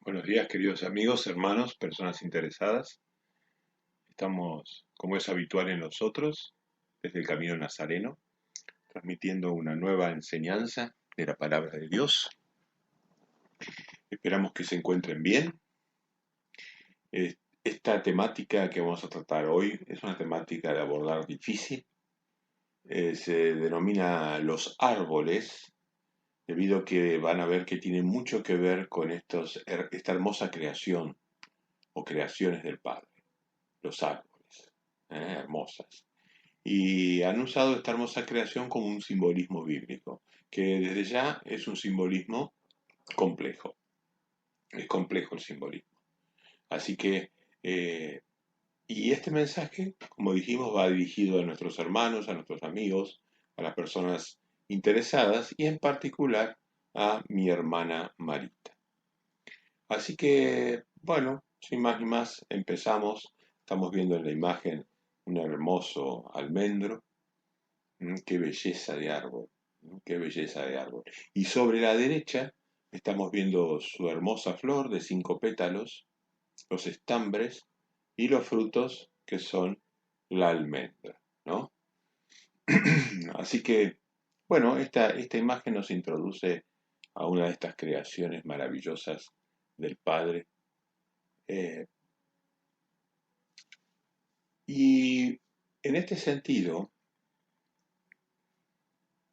Buenos días, queridos amigos, hermanos, personas interesadas. Estamos, como es habitual en nosotros, desde el Camino Nazareno, transmitiendo una nueva enseñanza de la palabra de Dios. Esperamos que se encuentren bien. Esta temática que vamos a tratar hoy es una temática de abordar difícil. Se denomina los árboles, debido a que van a ver que tiene mucho que ver con esta hermosa creación o creaciones del Padre, los árboles, hermosas. Y han usado esta hermosa creación como un simbolismo bíblico, que desde ya es un simbolismo complejo, es complejo el simbolismo. Así que, y este mensaje, como dijimos, va dirigido a nuestros hermanos, a nuestros amigos, a las personas interesadas y en particular a mi hermana Marita. Así que, bueno, sin más ni más, empezamos. Estamos viendo en la imagen un hermoso almendro. Qué belleza de árbol, qué belleza de árbol. Y sobre la derecha estamos viendo su hermosa flor de 5 pétalos, los estambres y los frutos que son la almendra, ¿no? Así que, bueno, esta imagen nos introduce a una de estas creaciones maravillosas del Padre. eh, y en este sentido,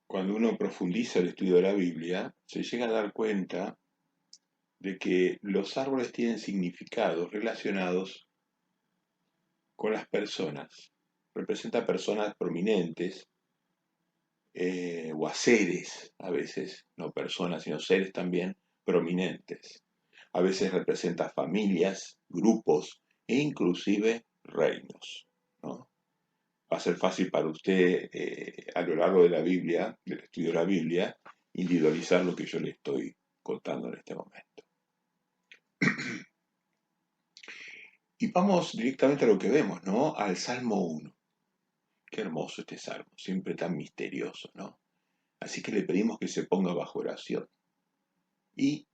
cuando uno profundiza el estudio de la Biblia, se llega a dar cuenta de que los árboles tienen significados relacionados con las personas. Representa personas prominentes o a seres, a veces, no personas, sino seres también prominentes. A veces representa familias, grupos e inclusive reinos, ¿no? Va a ser fácil para usted a lo largo de la Biblia, del estudio de la Biblia, individualizar lo que yo le estoy contando en este momento. Y vamos directamente a lo que vemos, ¿no? Al Salmo 1. Qué hermoso este salmo, siempre tan misterioso, ¿no? Así que le pedimos que se ponga bajo oración y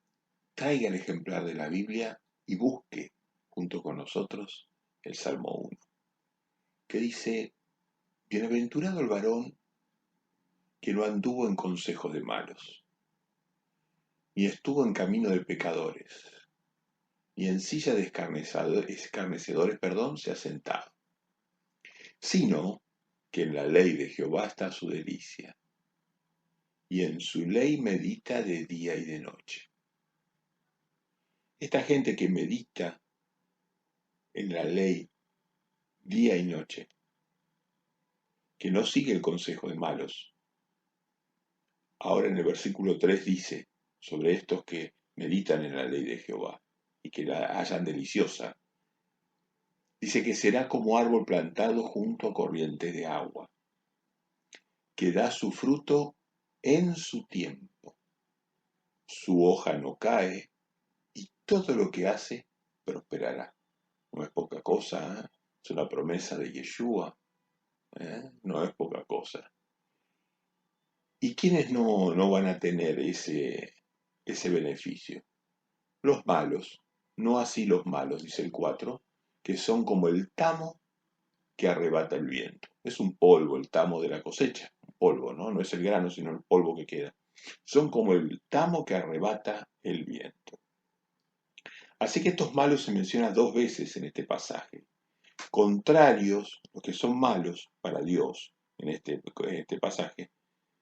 traiga el ejemplar de la Biblia y busque junto con nosotros el Salmo 1, que dice, bienaventurado el varón que no anduvo en consejos de malos, ni estuvo en camino de pecadores, ni en silla de escarnecedores, se ha sentado, sino que en la ley de Jehová está su delicia, y en su ley medita de día y de noche. Esta gente que medita en la ley día y noche, que no sigue el consejo de malos, ahora en el versículo 3 dice sobre estos que meditan en la ley de Jehová y que la hallan deliciosa, dice que será como árbol plantado junto a corrientes de agua, que da su fruto en su tiempo, su hoja no cae y todo lo que hace prosperará. No es poca cosa, ¿eh? Es una promesa de Yeshua, ¿eh? No es poca cosa. ¿Y quiénes no van a tener ese beneficio? Los malos, no así los malos, dice el 4, que son como el tamo que arrebata el viento. Es un polvo el tamo de la cosecha, un polvo, ¿no? No es el grano, sino el polvo que queda. Son como el tamo que arrebata el viento. Así que estos malos se mencionan 2 veces en este pasaje. Contrarios, los que son malos para Dios en este pasaje.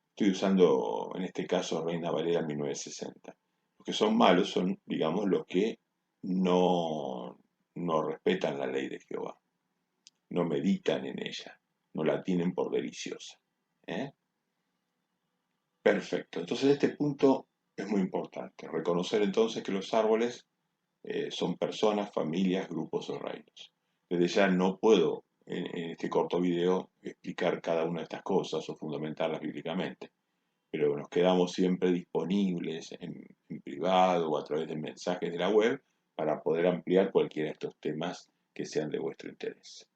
Estoy usando en este caso Reina Valera 1960. Los que son malos son, digamos, los que no respetan la ley de Jehová, no meditan en ella, no la tienen por deliciosa. ¿Eh? Perfecto. Entonces este punto es muy importante. Reconocer entonces que los árboles son personas, familias, grupos o reinos. Desde ya no puedo en este corto video explicar cada una de estas cosas o fundamentarlas bíblicamente, pero nos quedamos siempre disponibles en privado o a través de mensajes de la web para poder ampliar cualquiera de estos temas que sean de vuestro interés.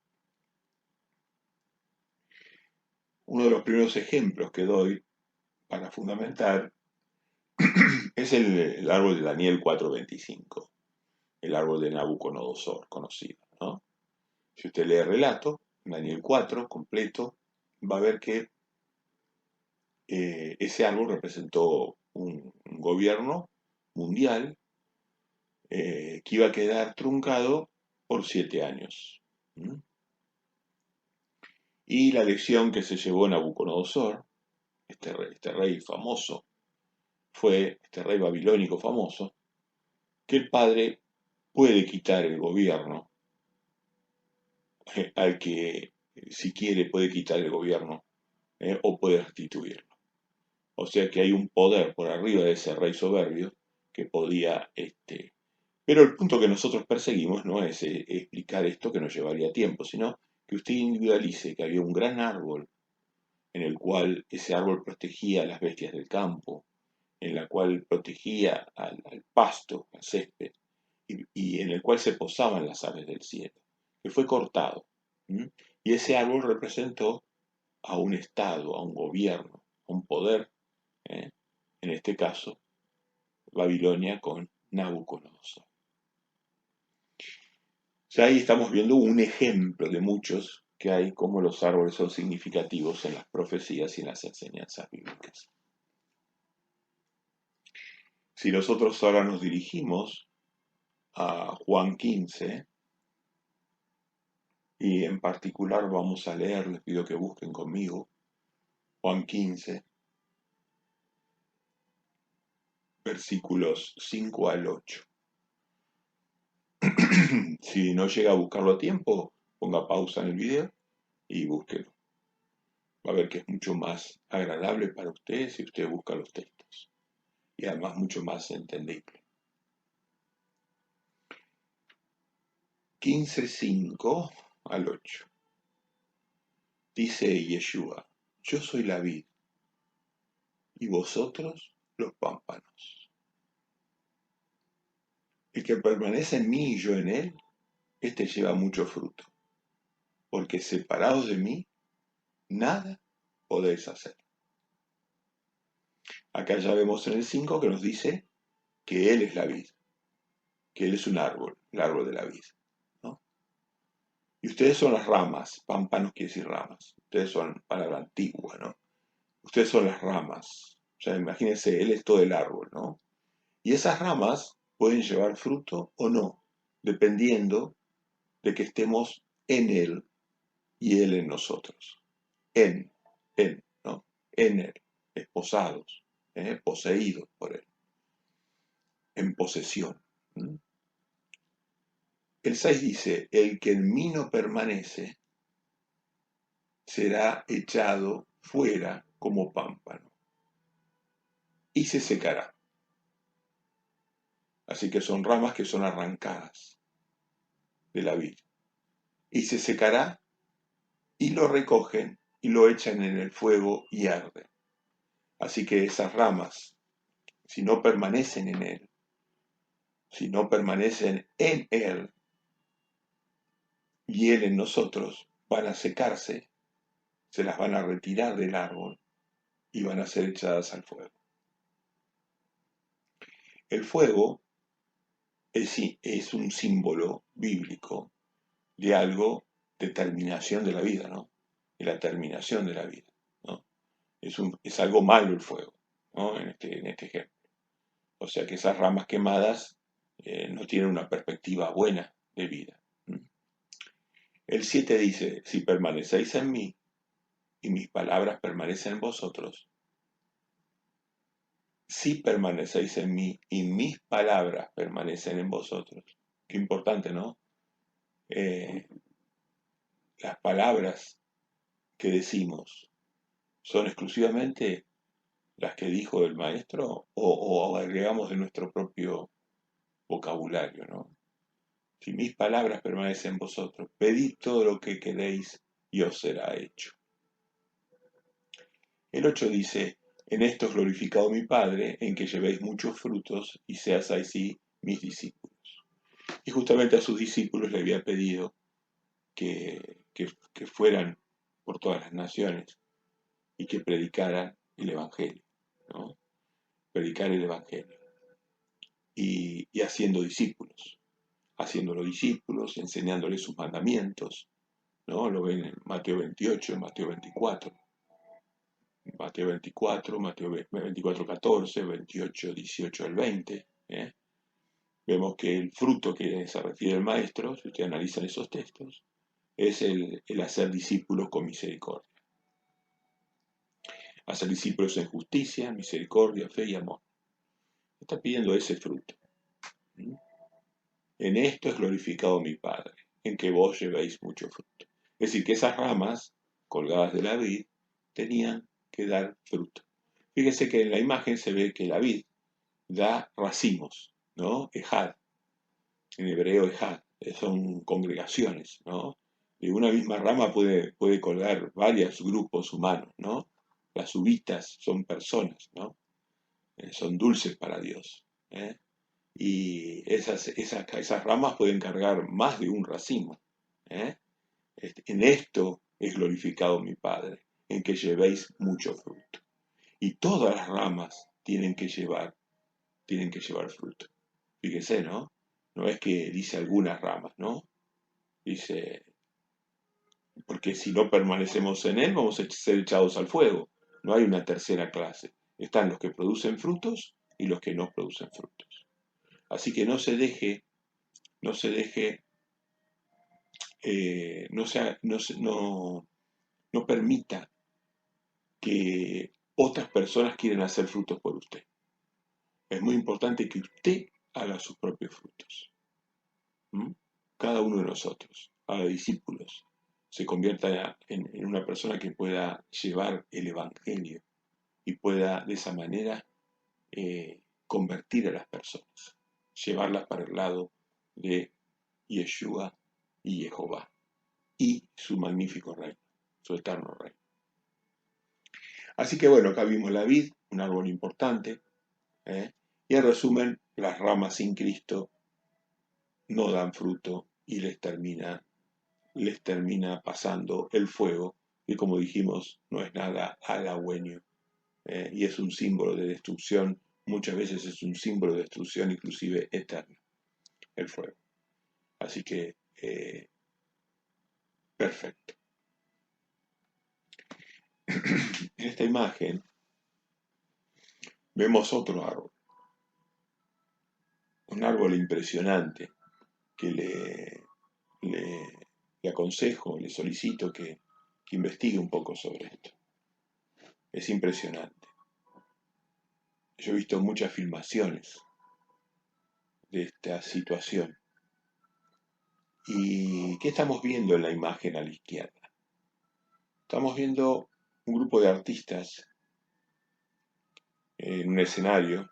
Uno de los primeros ejemplos que doy para fundamentar es el árbol de Daniel 4:25. el árbol de Nabucodonosor, conocido, ¿no? Si usted lee el relato, Daniel 4, completo, va a ver que ese árbol representó un gobierno mundial que iba a quedar truncado por 7 años. ¿Mm? Y la lección que se llevó Nabucodonosor, este rey famoso, fue este rey babilónico famoso, que el padre puede quitar el gobierno al que, si quiere, puede quitar el gobierno o puede restituirlo. O sea que hay un poder por arriba de ese rey soberbio que podía, pero el punto que nosotros perseguimos no es explicar esto, que nos llevaría tiempo, sino que usted individualice que había un gran árbol en el cual ese árbol protegía a las bestias del campo, en la cual protegía al pasto, al césped, y en el cual se posaban las aves del cielo, que fue cortado. ¿Mm? Y ese árbol representó a un Estado, a un gobierno, a un poder, ¿eh? En este caso, Babilonia con Nabucodonosor. Ya ahí estamos viendo un ejemplo de muchos que hay como los árboles son significativos en las profecías y en las enseñanzas bíblicas. Si nosotros ahora nos dirigimos a Juan 15, y en particular vamos a leer, les pido que busquen conmigo, Juan 15, versículos 5 al 8. Si no llega a buscarlo a tiempo, ponga pausa en el video y búsquelo. Va a ver que es mucho más agradable para usted si usted busca los textos. Y además mucho más entendible. 15:5 al 8. Dice Yeshua, yo soy la vid y vosotros los pámpanos. El que permanece en mí y yo en él, este lleva mucho fruto, porque separados de mí, nada podéis hacer. Acá ya vemos en el 5 que nos dice que él es la vid, que él es un árbol, el árbol de la vid, ¿no? Y ustedes son las ramas, pámpanos quiere decir ramas, ustedes son palabra antigua, ¿no? Ustedes son las ramas, o sea, imagínense, él es todo el árbol, ¿no? Y esas ramas pueden llevar fruto o no, dependiendo de que estemos en él y él en nosotros. En, ¿no? En él, esposados, poseídos por él, en posesión. ¿Mm? El 6 dice, el que en mí no permanece será echado fuera como pámpano y se secará. Así que son ramas que son arrancadas de la vid. Y se secará y lo recogen y lo echan en el fuego y arde. Así que esas ramas, si no permanecen en él, si no permanecen en él y él en nosotros, van a secarse, se las van a retirar del árbol y van a ser echadas al fuego. El fuego es un símbolo bíblico de algo, de terminación de la vida, ¿no? De la terminación de la vida, ¿no? Es algo malo el fuego, ¿no? En este ejemplo. O sea que esas ramas quemadas no tienen una perspectiva buena de vida. El 7 dice, si permanecéis en mí y mis palabras permanecen en vosotros, si permanecéis en mí y mis palabras permanecen en vosotros. Qué importante, ¿no? Las palabras que decimos son exclusivamente las que dijo el maestro o agregamos de nuestro propio vocabulario, ¿no? Si mis palabras permanecen en vosotros, pedid todo lo que queréis y os será hecho. El 8 dice, en esto es glorificado mi Padre, en que llevéis muchos frutos y seas así mis discípulos. Y justamente a sus discípulos le había pedido que fueran por todas las naciones y que predicaran el Evangelio, ¿no? Predicar el Evangelio y haciendo discípulos. haciéndolo discípulos, enseñándoles sus mandamientos, ¿no? Lo ven en Mateo 28, en Mateo 24. Mateo 24, Mateo 24, 14, 28, 18 al 20. Vemos que el fruto que se refiere el maestro, si ustedes analizan esos textos, es el hacer discípulos con misericordia. Hacer discípulos en justicia, misericordia, fe y amor. Está pidiendo ese fruto. En esto es glorificado mi Padre, en que vos llevéis mucho fruto. Es decir, que esas ramas colgadas de la vid tenían que dar fruto. Fíjense que en la imagen se ve que la vid da racimos, ¿no? Ejad, en hebreo ejad, son congregaciones, ¿no? De una misma rama puede colgar varios grupos humanos, ¿no? Las uvitas son personas, ¿no? Son dulces para Dios. Y esas ramas pueden cargar más de un racimo. En esto es glorificado mi Padre, en que llevéis mucho fruto. Y todas las ramas tienen que llevar fruto. Fíjese, ¿no? No es que dice algunas ramas, ¿no? Dice, porque si no permanecemos en él, vamos a ser echados al fuego. No hay una tercera clase. Están los que producen frutos y los que no producen frutos. Así que no se deje, no permita que otras personas quieran hacer frutos por usted. Es muy importante que usted haga sus propios frutos. Cada uno de nosotros haga discípulos, se convierta en una persona que pueda llevar el Evangelio y pueda de esa manera convertir a las personas, llevarlas para el lado de Yeshua y Jehová y su magnífico reino, su eterno reino. Así que bueno, acá vimos la vid, un árbol importante, y en resumen, las ramas sin Cristo no dan fruto y les termina pasando el fuego, que como dijimos no es nada halagüeño, y es un símbolo de destrucción, muchas veces es un símbolo de destrucción inclusive eterna, el fuego. Así que, perfecto. En esta imagen vemos otro árbol, un árbol impresionante que le aconsejo, le solicito que investigue un poco sobre esto. Es impresionante. Yo he visto muchas filmaciones de esta situación. ¿Y qué estamos viendo en la imagen a la izquierda? Estamos viendo un grupo de artistas en un escenario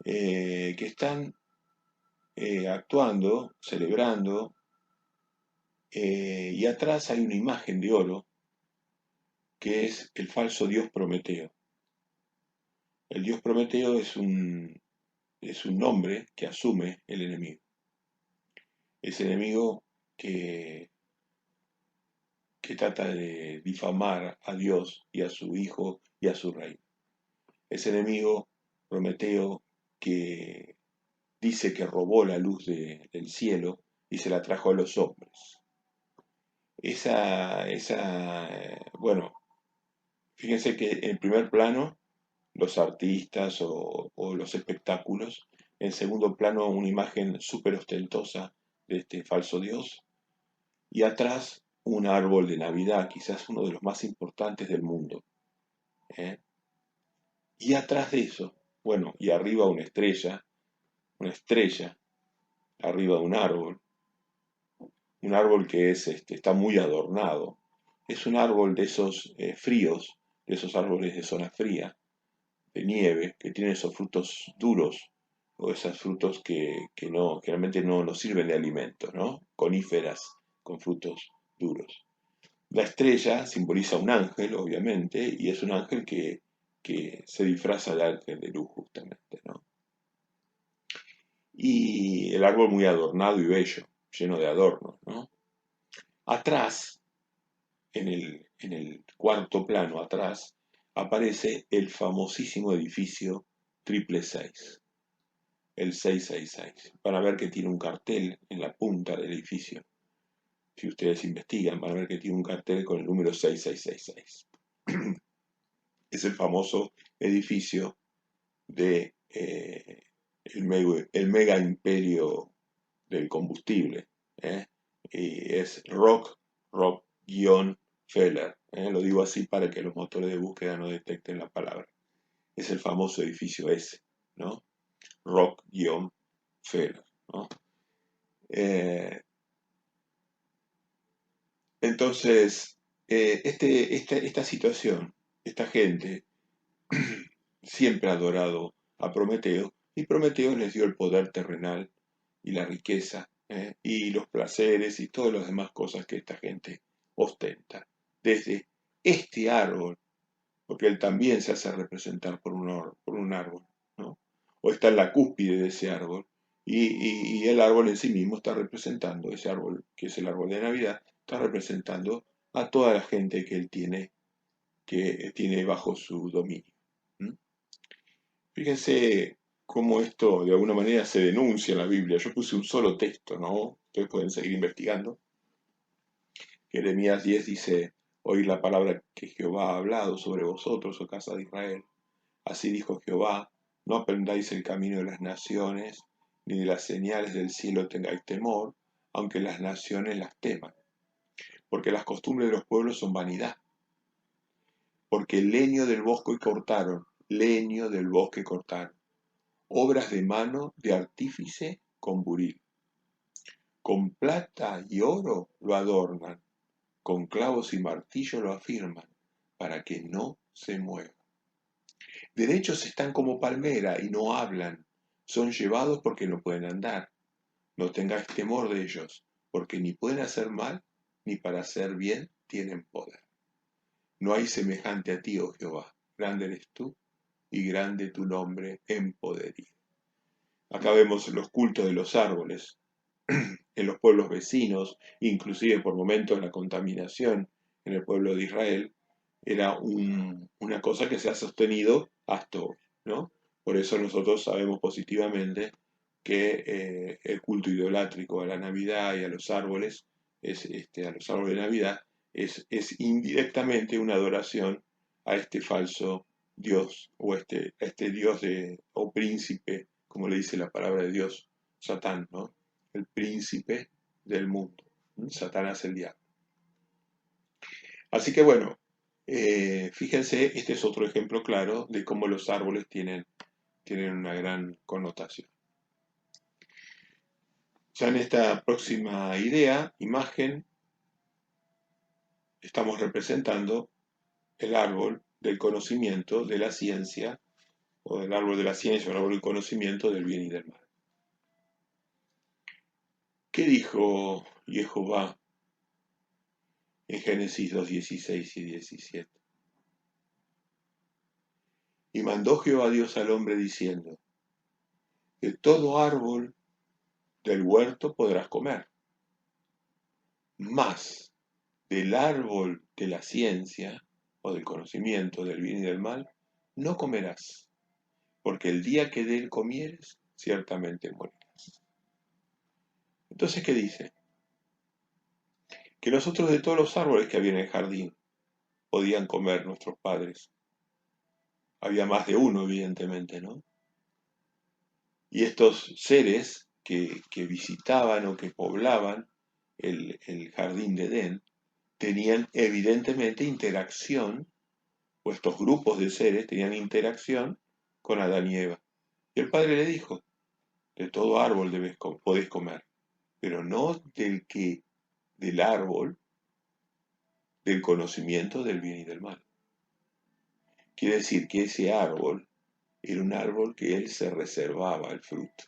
que están actuando, celebrando, y atrás hay una imagen de oro que es el falso dios Prometeo. El dios Prometeo es un nombre que asume el enemigo. Ese enemigo que trata de difamar a Dios y a su Hijo y a su reino. Ese enemigo, Prometeo, que dice que robó la luz del cielo y se la trajo a los hombres. Bueno, fíjense que en primer plano los artistas o los espectáculos, en segundo plano una imagen súper ostentosa de este falso dios, y atrás un árbol de Navidad, quizás uno de los más importantes del mundo. Y atrás de eso, bueno, y arriba una estrella arriba de un árbol que está muy adornado. Es un árbol de esos fríos, de esos árboles de zona fría, de nieve, que tienen esos frutos duros, o esos frutos que realmente no sirven de alimento, ¿no? Coníferas con frutos duros. La estrella simboliza un ángel, obviamente, y es un ángel que se disfraza de ángel de luz, justamente, ¿no? Y el árbol muy adornado y bello, lleno de adornos, ¿no? Atrás, en el cuarto plano, atrás, aparece el famosísimo edificio 666. el 666. Van a ver que tiene un cartel en la punta del edificio. Si ustedes investigan, van a ver que tiene un cartel con el número 6666. Es el famoso edificio de el mega imperio del combustible. Y es Rockefeller. Lo digo así para que los motores de búsqueda no detecten la palabra. Es el famoso edificio ese, ¿no? Rockefeller, ¿no? Entonces, esta situación, esta gente siempre ha adorado a Prometeo, y Prometeo les dio el poder terrenal y la riqueza, y los placeres y todas las demás cosas que esta gente ostenta. Desde este árbol, porque él también se hace representar por un árbol, ¿no? O está en la cúspide de ese árbol, y el árbol en sí mismo está representando, ese árbol que es el árbol de Navidad, está representando a toda la gente que él tiene, que tiene bajo su dominio. Fíjense cómo esto de alguna manera se denuncia en la Biblia. Yo puse un solo texto, ¿no? Ustedes pueden seguir investigando. Jeremías 10 dice: oíd la palabra que Jehová ha hablado sobre vosotros, oh casa de Israel. Así dijo Jehová: no aprendáis el camino de las naciones, ni de las señales del cielo tengáis temor, aunque las naciones las teman. Porque las costumbres de los pueblos son vanidad. Porque el leño del bosque cortaron, obras de mano de artífice con buril. Con plata y oro lo adornan, con clavos y martillo lo afirman, para que no se mueva. Derechos están como palmera y no hablan, son llevados porque no pueden andar. No tengáis temor de ellos, porque ni pueden hacer mal, ni para hacer bien tienen poder. No hay semejante a ti, oh Jehová, grande eres tú, y grande tu nombre en poderío. Acá vemos los cultos de los árboles en los pueblos vecinos, inclusive por momentos la contaminación en el pueblo de Israel, era una cosa que se ha sostenido hasta hoy, ¿no? Por eso nosotros sabemos positivamente que el culto idolátrico a la Navidad y a los árboles, a los árboles de Navidad, es indirectamente una adoración a este falso Dios, o este Dios o príncipe, como le dice la palabra de Dios, Satán, ¿no? El príncipe del mundo. Satanás el diablo. Así que bueno, fíjense, este es otro ejemplo claro de cómo los árboles tienen una gran connotación. Ya en esta próxima imagen, estamos representando el árbol del conocimiento de la ciencia, o del árbol de la ciencia, o el árbol del conocimiento del bien y del mal. ¿Qué dijo Jehová en Génesis 2:16 y 17? Y mandó Jehová Dios al hombre diciendo: de todo árbol del huerto podrás comer, mas del árbol de la ciencia o del conocimiento del bien y del mal no comerás, porque el día que de él comieres, ciertamente morirás. Entonces, ¿qué dice? Que nosotros de todos los árboles que había en el jardín podían comer nuestros padres. Había más de uno, evidentemente, ¿no? Y estos seres que visitaban o que poblaban el jardín de Edén tenían evidentemente interacción, o estos grupos de seres tenían interacción con Adán y Eva. Y el Padre le dijo: de todo árbol podés comer, pero no del árbol del conocimiento del bien y del mal. Quiere decir que ese árbol era un árbol que él se reservaba el fruto.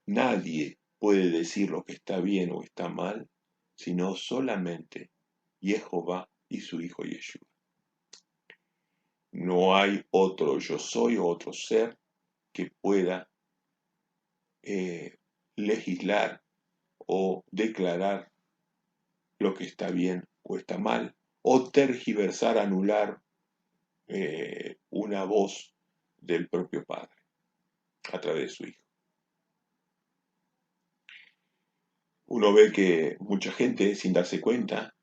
Nadie puede decir lo que está bien o está mal, sino solamente Jehová y su Hijo Yeshua. No hay otro yo soy o otro ser que pueda legislar o declarar lo que está bien o está mal, o tergiversar, anular una voz del propio Padre. a través de su Hijo. Uno ve que mucha gente, sin darse cuenta,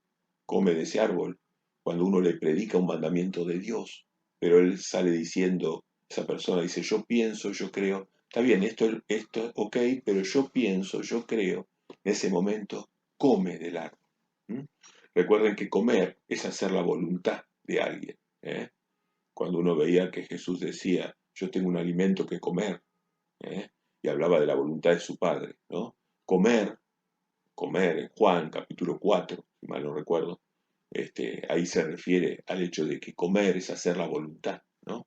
come de ese árbol cuando uno le predica un mandamiento de Dios, pero él sale diciendo, esa persona dice, yo pienso, yo creo, está bien, esto ok, pero yo pienso, yo creo, en ese momento come del árbol. ¿Mm? Recuerden que comer es hacer la voluntad de alguien. ¿Eh? Cuando uno veía que Jesús decía, yo tengo un alimento que comer, ¿eh? Y hablaba de la voluntad de su Padre, ¿no? Comer, comer, en Juan capítulo 4, si mal no recuerdo, ahí se refiere al hecho de que comer es hacer la voluntad, ¿no?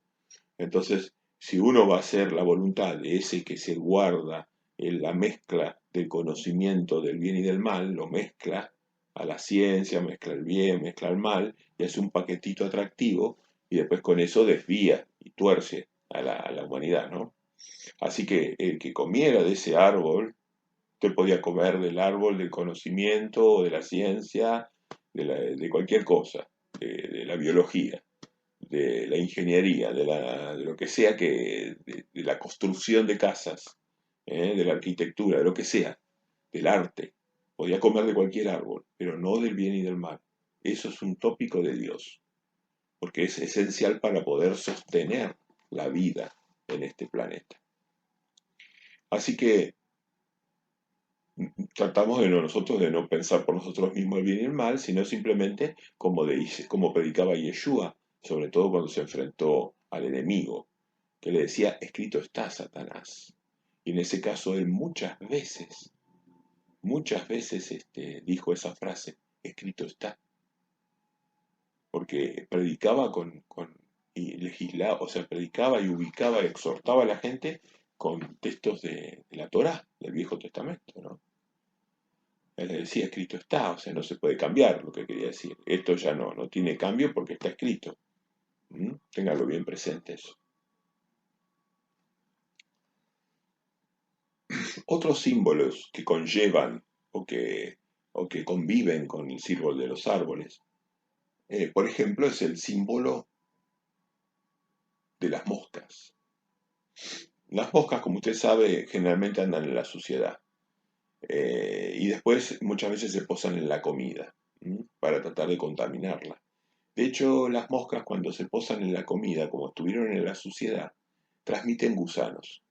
Entonces, si uno va a hacer la voluntad de ese que se guarda en la mezcla del conocimiento del bien y del mal, lo mezcla a la ciencia, mezcla el bien, mezcla el mal, y hace un paquetito atractivo, y después con eso desvía y tuerce a la humanidad, ¿no? Así que el que comiera de ese árbol, usted podía comer del árbol del conocimiento, de la ciencia, de cualquier cosa, de la biología, de la ingeniería, de lo que sea de la construcción de casas, de la arquitectura, de lo que sea, del arte. Podía comer de cualquier árbol, pero no del bien y del mal. Eso es un tópico de Dios, porque es esencial para poder sostener la vida en este planeta. Así que tratamos nosotros de no pensar por nosotros mismos el bien y el mal, sino simplemente como predicaba Yeshua, sobre todo cuando se enfrentó al enemigo, que le decía, escrito está, Satanás. Y en ese caso él muchas veces dijo esa frase, escrito está, porque predicaba y legislaba, o sea, predicaba y ubicaba, exhortaba a la gente con textos de la Torá, del Viejo Testamento, ¿no? Él le decía, escrito está, o sea, no se puede cambiar lo que quería decir. Esto ya no tiene cambio porque está escrito. Téngalo bien presente eso. Otros símbolos que conllevan o que conviven con el símbolo de los árboles, por ejemplo, es el símbolo de las moscas. Las moscas, como usted sabe, generalmente andan en la suciedad y después muchas veces se posan en la comida para tratar de contaminarla. De hecho, las moscas cuando se posan en la comida, como estuvieron en la suciedad, transmiten gusanos.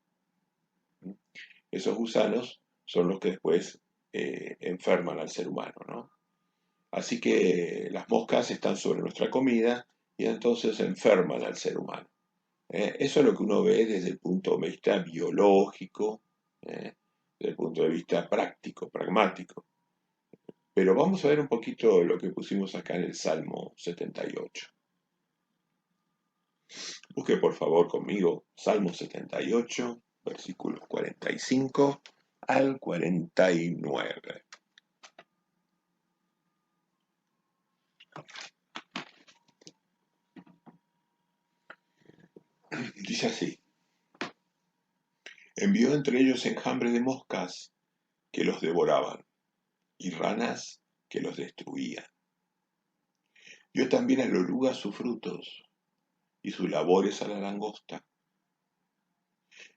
Esos gusanos son los que después enferman al ser humano, ¿no? Así que las moscas están sobre nuestra comida y entonces enferman al ser humano. Eso es lo que uno ve desde el punto de vista biológico, desde el punto de vista práctico, pragmático. Pero vamos a ver un poquito lo que pusimos acá en el Salmo 78. Busque por favor conmigo Salmo 78, versículos 45 al 49. Dice así, envió entre ellos enjambre de moscas que los devoraban y ranas que los destruían. Dio también al oruga sus frutos y sus labores a la langosta.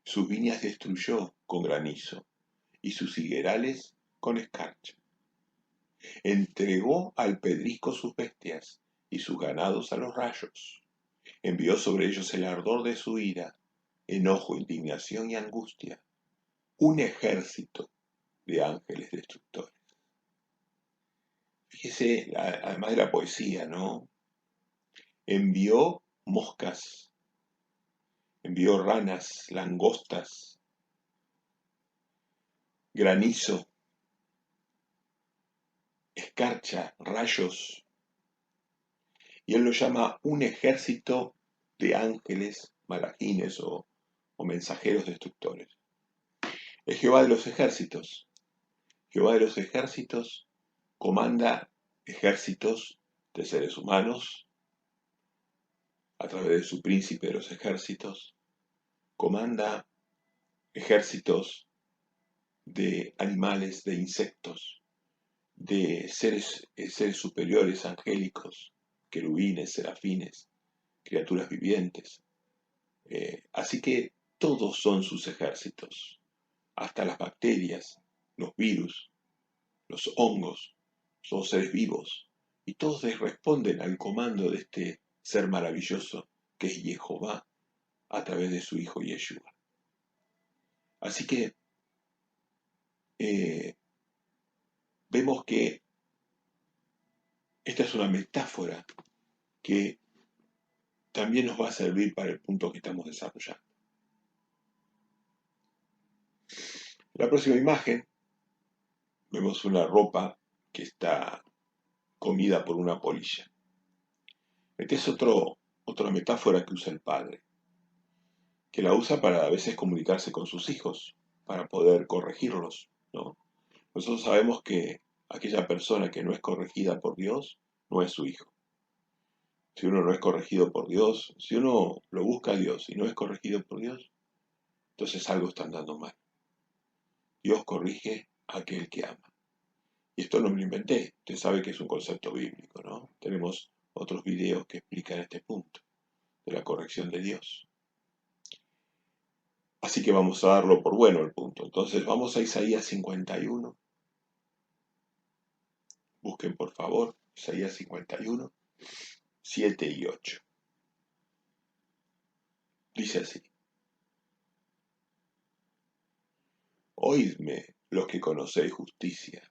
Sus viñas destruyó con granizo y sus higuerales con escarcha. Entregó al pedrisco sus bestias y sus ganados a los rayos. Envió sobre ellos el ardor de su ira, enojo, indignación y angustia, un ejército de ángeles destructores. Fíjese, además de la poesía, ¿no? Envió moscas, envió ranas, langostas, granizo, escarcha, rayos, y él lo llama un ejército de ángeles, malajines o mensajeros destructores. Es Jehová de los ejércitos. Jehová de los ejércitos comanda ejércitos de seres humanos a través de su príncipe de los ejércitos, comanda ejércitos de animales, de insectos, de seres superiores, angélicos, querubines, serafines, criaturas vivientes. Así que todos son sus ejércitos, hasta las bacterias, los virus, los hongos, son seres vivos, y todos les responden al comando de este ser maravilloso que es Jehová a través de su Hijo Yeshua. Así que vemos que esta es una metáfora que también nos va a servir para el punto que estamos desarrollando. La próxima imagen, vemos una ropa que está comida por una polilla. Esta es otra metáfora que usa el padre, que la usa para a veces comunicarse con sus hijos, para poder corregirlos, ¿no? Nosotros sabemos que aquella persona que no es corregida por Dios no es su hijo. Si uno no es corregido por Dios, si uno lo busca a Dios y no es corregido por Dios, entonces algo está andando mal. Dios corrige a aquel que ama. Y esto no me lo inventé, usted sabe que es un concepto bíblico, ¿no? Tenemos otros videos que explican este punto de la corrección de Dios. Así que vamos a darlo por bueno el punto. Entonces vamos a Isaías 51. Busquen por favor Isaías 51, 7 y 8. Dice así: Oídme los que conocéis justicia,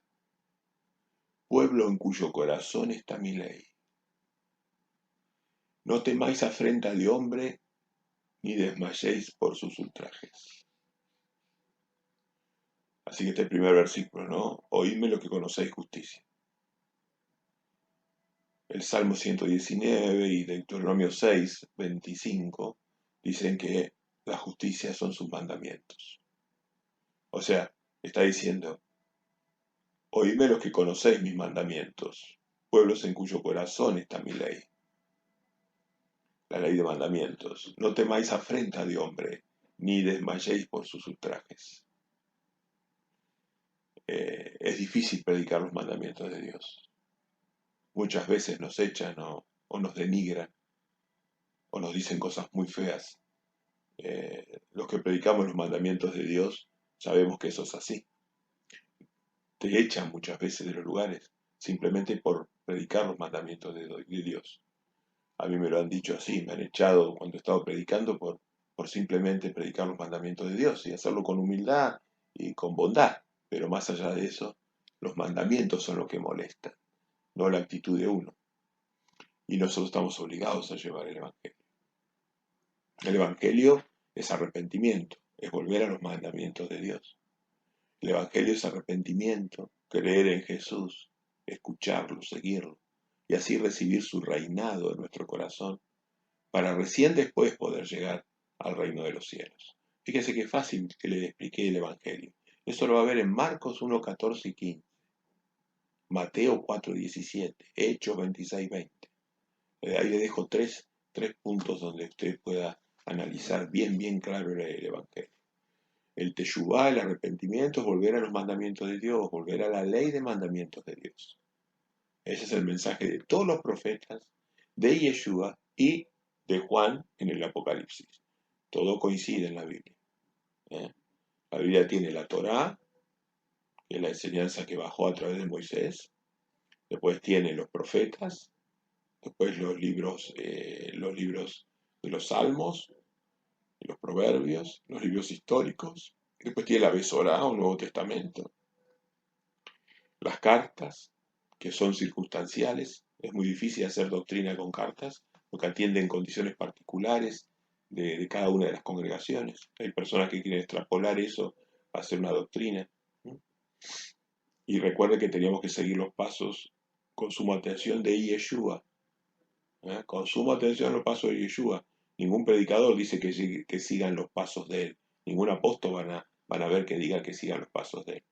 pueblo en cuyo corazón está mi ley. No temáis afrenta de hombre, ni desmayéis por sus ultrajes. Así que este primer versículo, ¿no? Oídme los que conocéis justicia. El Salmo 119 y Deuteronomio 6, 25 dicen que la justicia son sus mandamientos. O sea, está diciendo, oídme los que conocéis mis mandamientos, pueblos en cuyo corazón está mi ley. La ley de mandamientos. No temáis afrenta de hombre, ni desmayéis por sus ultrajes. Es difícil predicar los mandamientos de Dios. Muchas veces nos echan o nos denigran o nos dicen cosas muy feas. Los que predicamos los mandamientos de Dios sabemos que eso es así. Te echan muchas veces de los lugares simplemente por predicar los mandamientos de Dios. A mí me lo han dicho así, me han echado cuando he estado predicando por simplemente predicar los mandamientos de Dios y hacerlo con humildad y con bondad. Pero más allá de eso, los mandamientos son lo que molestan, no la actitud de uno. Y nosotros estamos obligados a llevar el Evangelio. El Evangelio es arrepentimiento, es volver a los mandamientos de Dios. El Evangelio es arrepentimiento, creer en Jesús, escucharlo, seguirlo, y así recibir su reinado en nuestro corazón, para recién después poder llegar al reino de los cielos. Fíjese qué fácil que le expliqué el Evangelio. Eso lo va a ver en Marcos 1, 14 y 15, Mateo 4, 17, Hechos 26, 20. Ahí le dejo tres puntos donde usted pueda analizar bien claro el Evangelio. El teshuvá, el arrepentimiento, es volver a los mandamientos de Dios, volver a la ley de mandamientos de Dios. Ese es el mensaje de todos los profetas, de Yeshua y de Juan en el Apocalipsis. Todo coincide en la Biblia. La Biblia tiene la Torá, que es la enseñanza que bajó a través de Moisés. Después tiene los profetas. Después los libros de los Salmos, los Proverbios, los libros históricos. Después tiene la Besorá, un Nuevo Testamento. Las cartas, que son circunstanciales. Es muy difícil hacer doctrina con cartas, porque atienden condiciones particulares de cada una de las congregaciones. Hay personas que quieren extrapolar eso a hacer una doctrina. Y recuerde que teníamos que seguir los pasos con suma atención de Yeshua. Con suma atención a los pasos de Yeshua. Ningún predicador dice que sigan los pasos de él. Ningún apóstol van a ver que diga que sigan los pasos de él.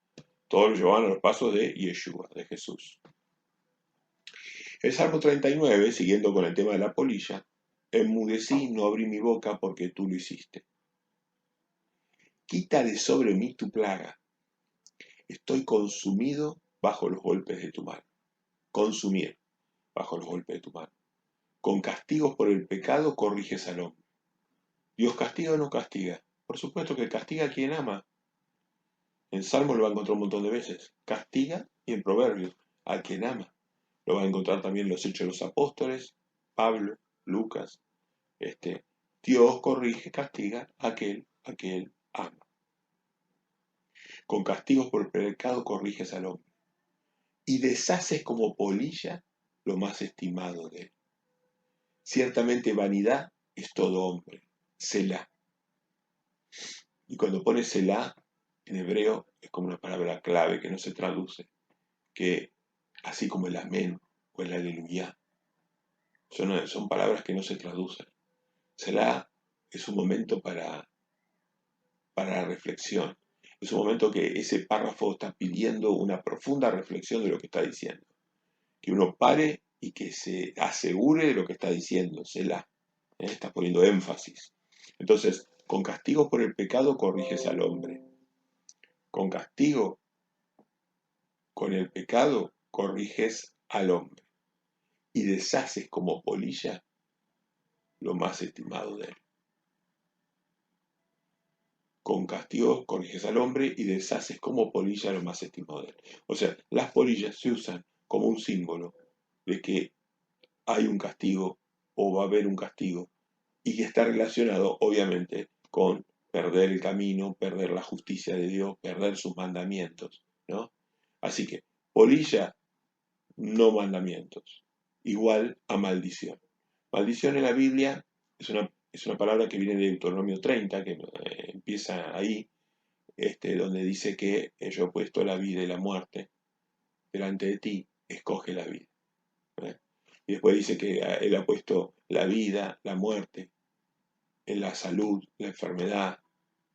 Todos lo llevan a los pasos de Yeshua, de Jesús. El Salmo 39, siguiendo con el tema de la polilla, enmudecí, no abrí mi boca porque tú lo hiciste. Quita de sobre mí tu plaga. Estoy consumido bajo los golpes de tu mano. Consumir bajo los golpes de tu mano. Con castigos por el pecado corriges al hombre. ¿Dios castiga o no castiga? Por supuesto que castiga a quien ama. En Salmo lo va a encontrar un montón de veces. Castiga y en Proverbios a quien ama. Lo va a encontrar también en los Hechos de los Apóstoles, Pablo, Lucas. Dios corrige, castiga a que él ama. Con castigos por el pecado corriges al hombre. Y deshaces como polilla lo más estimado de él. Ciertamente vanidad es todo hombre. Selah. Y cuando pone Selah, en hebreo, es como una palabra clave que no se traduce. Que así como el amén o el aleluya, son palabras que no se traducen. Selah es un momento para la reflexión. Es un momento que ese párrafo está pidiendo una profunda reflexión de lo que está diciendo. Que uno pare y que se asegure de lo que está diciendo. Selah. Está poniendo énfasis. Entonces, con castigo por el pecado corriges al hombre. Con castigo, con el pecado, corriges al hombre. Y deshaces como polilla lo más estimado de él. Con castigo corriges al hombre y deshaces como polilla lo más estimado de él. O sea, las polillas se usan como un símbolo de que hay un castigo o va a haber un castigo y que está relacionado, obviamente, con perder el camino, perder la justicia de Dios, perder sus mandamientos, ¿no? Así que, polilla, no mandamientos, igual a maldición. Maldición en la Biblia es una palabra que viene de Deuteronomio 30, que empieza ahí, donde dice que yo he puesto la vida y la muerte delante de ti, escoge la vida. ¿Eh? Y después dice que él ha puesto la vida, la muerte, en la salud, la enfermedad,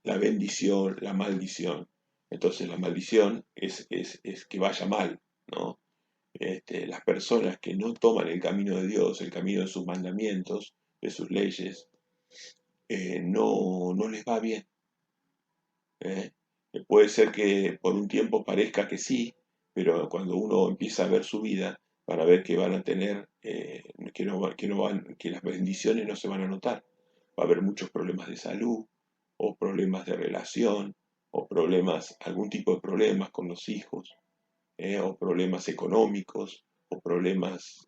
la bendición, la maldición. Entonces la maldición es que vaya mal, ¿no? Las personas que no toman el camino de Dios, el camino de sus mandamientos, de sus leyes, no les va bien. ¿Eh? Puede ser que por un tiempo parezca que sí, pero cuando uno empieza a ver su vida, van a ver que van a tener, que las bendiciones no se van a notar. Va a haber muchos problemas de salud, o problemas de relación, o problemas, algún tipo de problemas con los hijos, o problemas económicos, o problemas,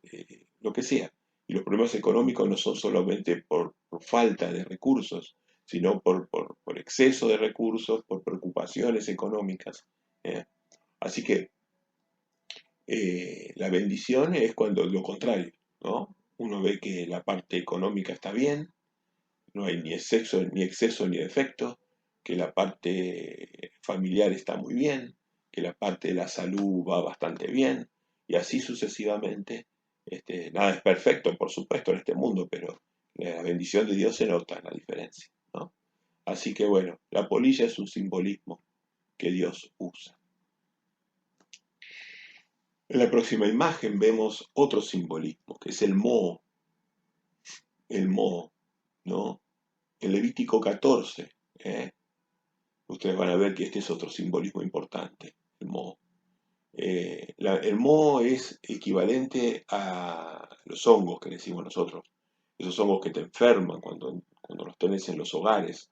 lo que sea. Y los problemas económicos no son solamente por falta de recursos, sino por exceso de recursos, por preocupaciones económicas. ¿Eh? Así que la bendición es cuando lo contrario, ¿no? Uno ve que la parte económica está bien, no hay ni exceso ni defecto, que la parte familiar está muy bien, que la parte de la salud va bastante bien, y así sucesivamente. Nada es perfecto, por supuesto, en este mundo, pero la bendición de Dios se nota en la diferencia, ¿no? Así que bueno, la polilla es un simbolismo que Dios usa. En la próxima imagen vemos otro simbolismo, que es el moho, ¿no? En Levítico 14, ustedes van a ver que este es otro simbolismo importante, el moho. El moho es equivalente a los hongos que decimos nosotros, esos hongos que te enferman cuando los tenés en los hogares.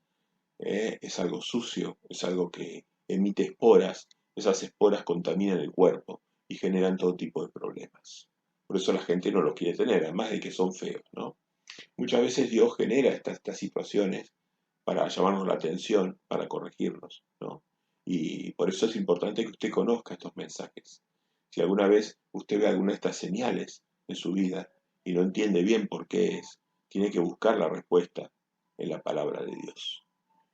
Es algo sucio, es algo que emite esporas, esas esporas contaminan el cuerpo y generan todo tipo de problemas. Por eso la gente no los quiere tener, además de que son feos, ¿no? Muchas veces Dios genera estas situaciones para llamarnos la atención, para corregirnos, ¿no? Y por eso es importante que usted conozca estos mensajes. Si alguna vez usted ve alguna de estas señales en su vida y no entiende bien por qué es, tiene que buscar la respuesta en la palabra de Dios.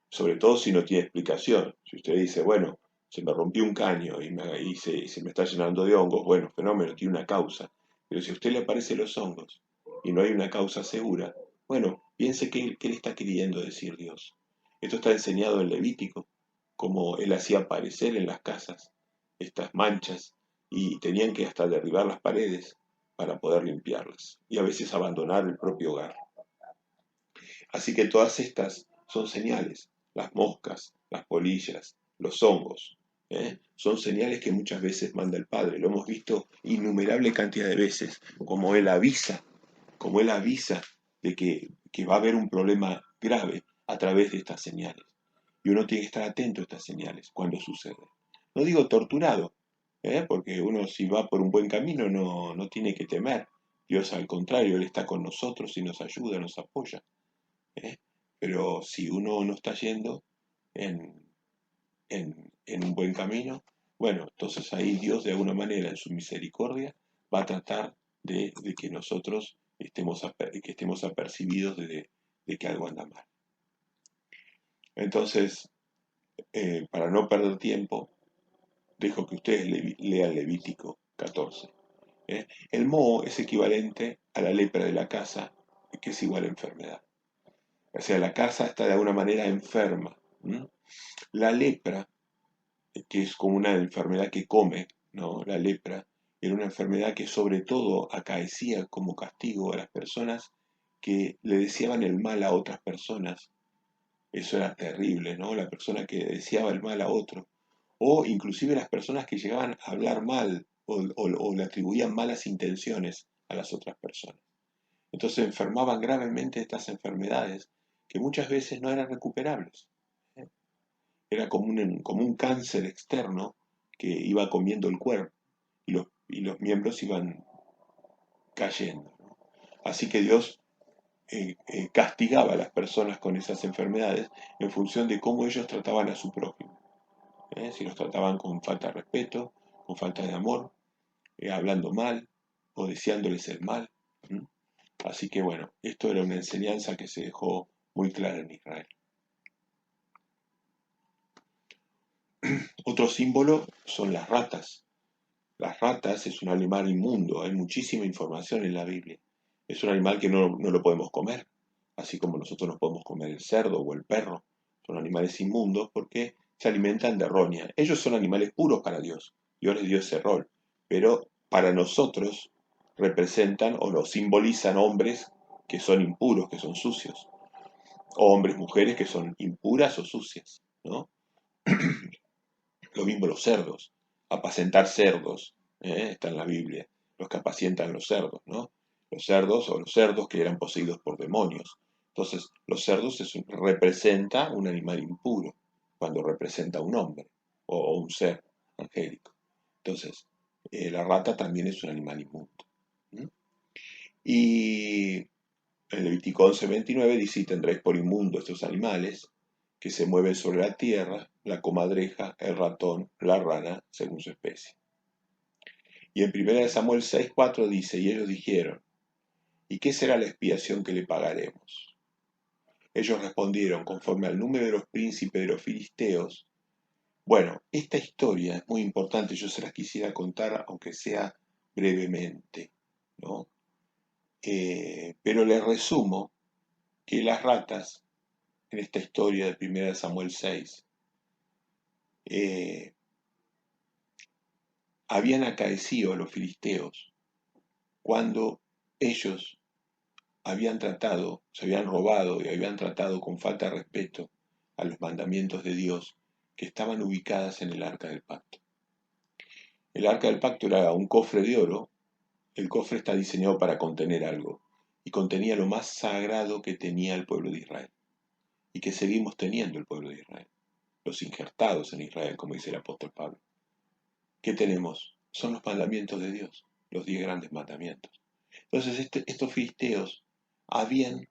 Sobre todo si no tiene explicación. Si usted dice, bueno, se me rompió un caño y se me está llenando de hongos, bueno, fenómeno, tiene una causa. Pero si a usted le aparecen los hongos y no hay una causa segura, bueno, piense qué le está queriendo decir Dios. Esto está enseñado en Levítico, como él hacía aparecer en las casas estas manchas y tenían que hasta derribar las paredes para poder limpiarlas y a veces abandonar el propio hogar. Así que todas estas son señales, las moscas, las polillas, los hongos, son señales que muchas veces manda el Padre. Lo hemos visto innumerable cantidad de veces, como Él avisa de que va a haber un problema grave a través de estas señales. Y uno tiene que estar atento a estas señales cuando suceden. No digo torturado, porque uno si va por un buen camino no tiene que temer. Dios al contrario, Él está con nosotros y nos ayuda, nos apoya. ¿eh? Pero si uno no está yendo en, en un buen camino, bueno, entonces ahí Dios de alguna manera en su misericordia va a tratar de que nosotros que estemos apercibidos de que algo anda mal. Entonces, para no perder tiempo, dejo que ustedes lean Levítico 14. El moho es equivalente a la lepra de la casa, que es igual a enfermedad. O sea, la casa está de alguna manera enferma. La lepra, que es como una enfermedad que come, ¿no? La lepra era una enfermedad que sobre todo acaecía como castigo a las personas que le deseaban el mal a otras personas. Eso era terrible, ¿no? La persona que deseaba el mal a otro. O inclusive las personas que llegaban a hablar mal o le atribuían malas intenciones a las otras personas. Entonces enfermaban gravemente estas enfermedades que muchas veces no eran recuperables. Era como un cáncer externo que iba comiendo el cuerpo y los miembros iban cayendo. Así que Dios castigaba a las personas con esas enfermedades en función de cómo ellos trataban a su prójimo. Si los trataban con falta de respeto, con falta de amor, hablando mal o deseándoles el mal. Así que bueno, esto era una enseñanza que se dejó muy clara en Israel. Otro símbolo son las ratas. Las ratas es un animal inmundo, hay muchísima información en la Biblia. Es un animal que no lo podemos comer, así como nosotros no podemos comer el cerdo o el perro. Son animales inmundos porque se alimentan de roña. Ellos son animales puros para Dios. Dios les dio ese rol. Pero para nosotros representan o nos simbolizan hombres que son impuros, que son sucios. O hombres, mujeres que son impuras o sucias, ¿no? Lo mismo los cerdos, apacentar cerdos, está en la Biblia, los que apacientan los cerdos, ¿no? Los cerdos o los cerdos que eran poseídos por demonios. Entonces, los cerdos representa un animal impuro, cuando representa un hombre o un ser angélico. Entonces, la rata también es un animal inmundo. Y en Levítico 11:29 dice, y tendréis por inmundo estos animales que se mueven sobre la tierra, la comadreja, el ratón, la rana, según su especie. Y en 1 Samuel 6:4 dice, y ellos dijeron, ¿y qué será la expiación que le pagaremos? Ellos respondieron, conforme al número de los príncipes de los filisteos. Bueno, esta historia es muy importante, yo se las quisiera contar, aunque sea brevemente, ¿no? Pero les resumo que las ratas, en esta historia de 1 Samuel 6, habían acaecido a los filisteos cuando ellos habían tratado, se habían robado y habían tratado con falta de respeto a los mandamientos de Dios que estaban ubicadas en el arca del pacto. El arca del pacto era un cofre de oro, el cofre está diseñado para contener algo y contenía lo más sagrado que tenía el pueblo de Israel y que seguimos teniendo el pueblo de Israel, los injertados en Israel, como dice el apóstol Pablo. ¿Qué tenemos? Son los mandamientos de Dios, los 10 grandes mandamientos. Entonces estos filisteos habían,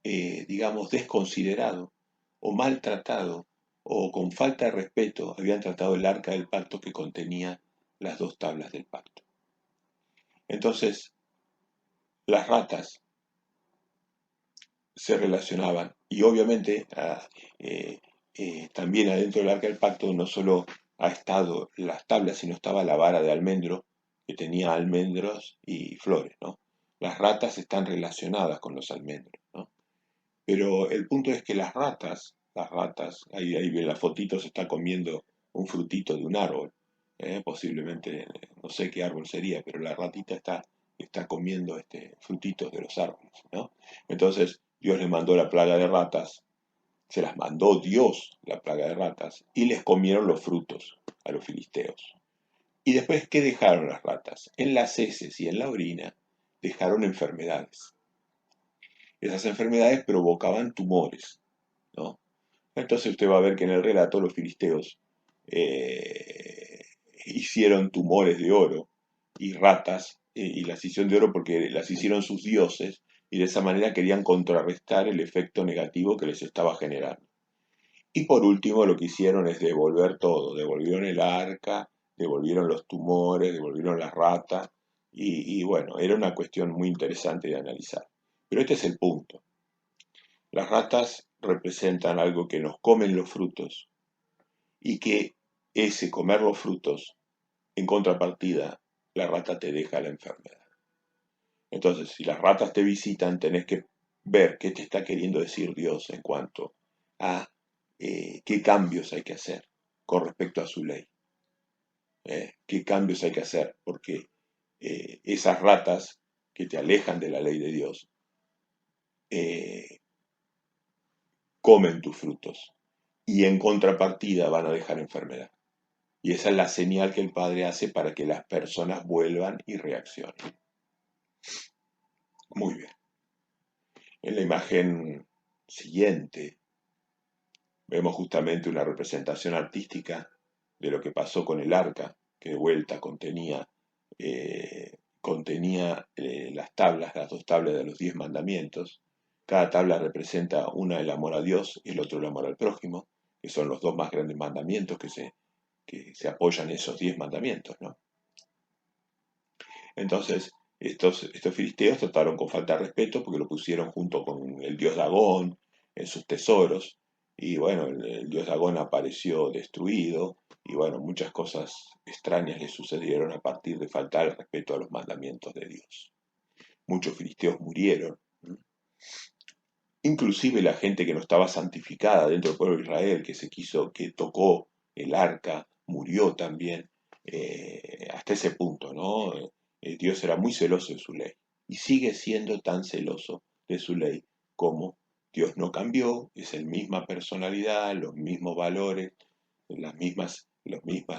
digamos, desconsiderado o maltratado o con falta de respeto habían tratado el arca del pacto que contenía las 2 tablas del pacto. Entonces, las ratas se relacionaban y obviamente también adentro del arca del pacto no solo ha estado las tablas, sino estaba la vara de almendro que tenía almendros y flores, ¿no? Las ratas están relacionadas con los almendros, ¿no? Pero el punto es que las ratas, ahí en la fotito se está comiendo un frutito de un árbol, posiblemente, no sé qué árbol sería, pero la ratita está comiendo frutitos de los árboles, ¿no? Entonces Dios le mandó la plaga de ratas, se las mandó Dios la plaga de ratas, y les comieron los frutos a los filisteos. Y después, ¿qué dejaron las ratas? En las heces y en la orina dejaron enfermedades. Esas enfermedades provocaban tumores, ¿no? Entonces usted va a ver que en el relato los filisteos hicieron tumores de oro y ratas, y las hicieron de oro porque las hicieron sus dioses, y de esa manera querían contrarrestar el efecto negativo que les estaba generando. Y por último lo que hicieron es devolver todo, devolvieron el arca, devolvieron los tumores, devolvieron las ratas, y bueno, era una cuestión muy interesante de analizar. Pero este es el punto. Las ratas representan algo que nos comen los frutos y que ese comer los frutos, en contrapartida, la rata te deja la enfermedad. Entonces, si las ratas te visitan, tenés que ver qué te está queriendo decir Dios en cuanto a qué cambios hay que hacer con respecto a su ley. Qué cambios hay que hacer, porque esas ratas que te alejan de la ley de Dios eh, comen tus frutos y en contrapartida van a dejar enfermedad. Y esa es la señal que el Padre hace para que las personas vuelvan y reaccionen. Muy bien. En la imagen siguiente vemos justamente una representación artística de lo que pasó con el arca, que de vuelta contenía las tablas, las dos tablas de los 10 mandamientos. Cada tabla representa una el amor a Dios y el otro el amor al prójimo, que son los dos más grandes mandamientos que se apoyan en esos 10 mandamientos, ¿no? Entonces, estos filisteos trataron con falta de respeto porque lo pusieron junto con el dios Dagón en sus tesoros. Y bueno, el dios Dagón apareció destruido. Y bueno, muchas cosas extrañas le sucedieron a partir de faltar el respeto a los mandamientos de Dios. Muchos filisteos murieron. Inclusive la gente que no estaba santificada dentro del pueblo de Israel, que tocó el arca, murió también, hasta ese punto, ¿no? Dios era muy celoso de su ley y sigue siendo tan celoso de su ley como Dios no cambió, es la misma personalidad, los mismos valores, las mismas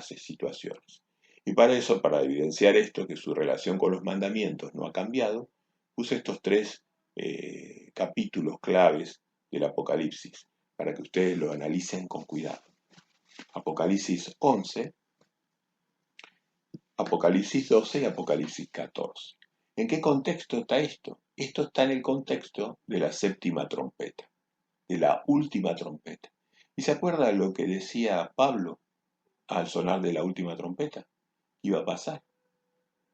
situaciones. Y para eso, para evidenciar esto, que su relación con los mandamientos no ha cambiado, puse estos tres capítulos claves del Apocalipsis, para que ustedes lo analicen con cuidado. Apocalipsis 11, Apocalipsis 12 y Apocalipsis 14. ¿En qué contexto está esto? Esto está en el contexto de la séptima trompeta, de la última trompeta. ¿Y se acuerda lo que decía Pablo al sonar de la última trompeta? ¿Qué iba a pasar?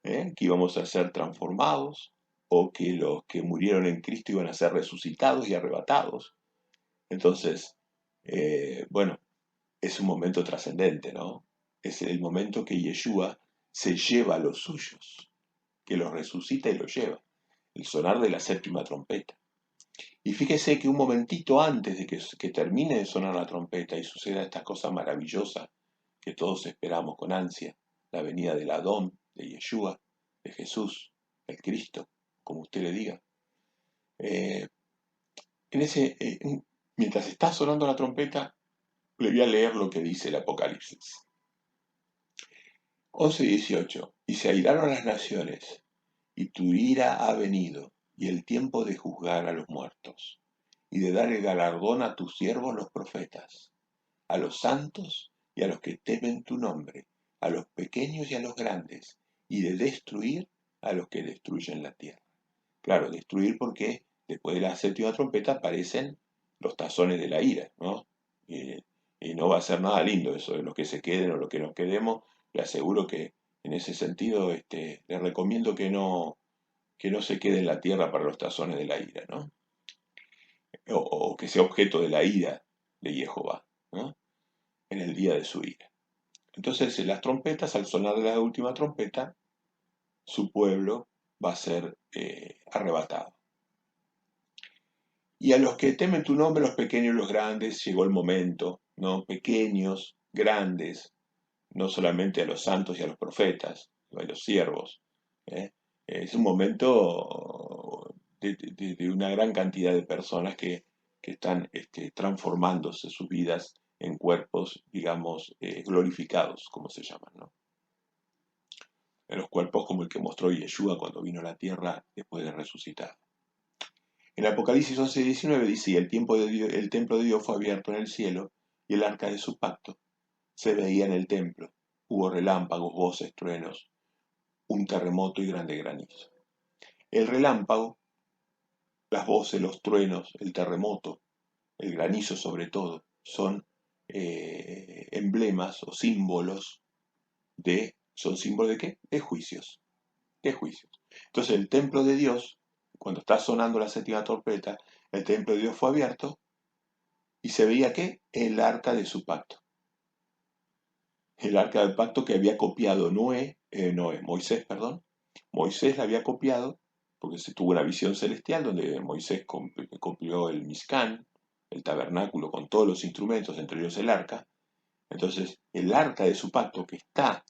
Que íbamos a ser transformados, o que los que murieron en Cristo iban a ser resucitados y arrebatados. Entonces, bueno, es un momento trascendente, ¿no? Es el momento que Yeshua se lleva a los suyos, que los resucita y los lleva. El sonar de la séptima trompeta. Y fíjese que un momentito antes de que termine de sonar la trompeta y suceda esta cosa maravillosa que todos esperamos con ansia, la venida del Adón, de Yeshua, de Jesús, el Cristo, como usted le diga. Eh, mientras está sonando la trompeta, le voy a leer lo que dice el Apocalipsis. 11:18. Y se airaron las naciones, y tu ira ha venido, y el tiempo de juzgar a los muertos, y de dar el galardón a tus siervos los profetas, a los santos y a los que temen tu nombre, a los pequeños y a los grandes, y de destruir a los que destruyen la tierra. Claro, destruir porque después de la séptima trompeta aparecen los tazones de la ira, ¿no? Y no va a ser nada lindo eso, de los que se queden o los que nos quedemos. Le aseguro que en ese sentido le recomiendo que no se quede en la tierra para los tazones de la ira, ¿no? O que sea objeto de la ira de Jehová, ¿no? En el día de su ira. Entonces, en las trompetas, al sonar de la última trompeta, su pueblo va a ser arrebatado. Y a los que temen tu nombre, los pequeños y los grandes, llegó el momento, ¿no? Pequeños, grandes, no solamente a los santos y a los profetas, a los siervos. ¿eh? Es un momento de una gran cantidad de personas que están transformándose sus vidas en cuerpos, digamos, glorificados, como se llaman, ¿no? En los cuerpos como el que mostró Yeshua cuando vino a la tierra después de resucitar. En Apocalipsis 11:19 dice, y el templo de Dios fue abierto en el cielo, y el arca de su pacto se veía en el templo. Hubo relámpagos, voces, truenos, un terremoto y grande granizo. El relámpago, las voces, los truenos, el terremoto, el granizo sobre todo, son emblemas o símbolos ¿son símbolos de qué? De juicios. De juicios. Entonces el templo de Dios, cuando está sonando la séptima trompeta, el templo de Dios fue abierto y se veía ¿qué? El arca de su pacto. El arca del pacto que había copiado Moisés, perdón. Moisés la había copiado porque se tuvo una visión celestial donde Moisés copió el Mishkan, el tabernáculo con todos los instrumentos, entre ellos el arca. Entonces, el arca de su pacto que está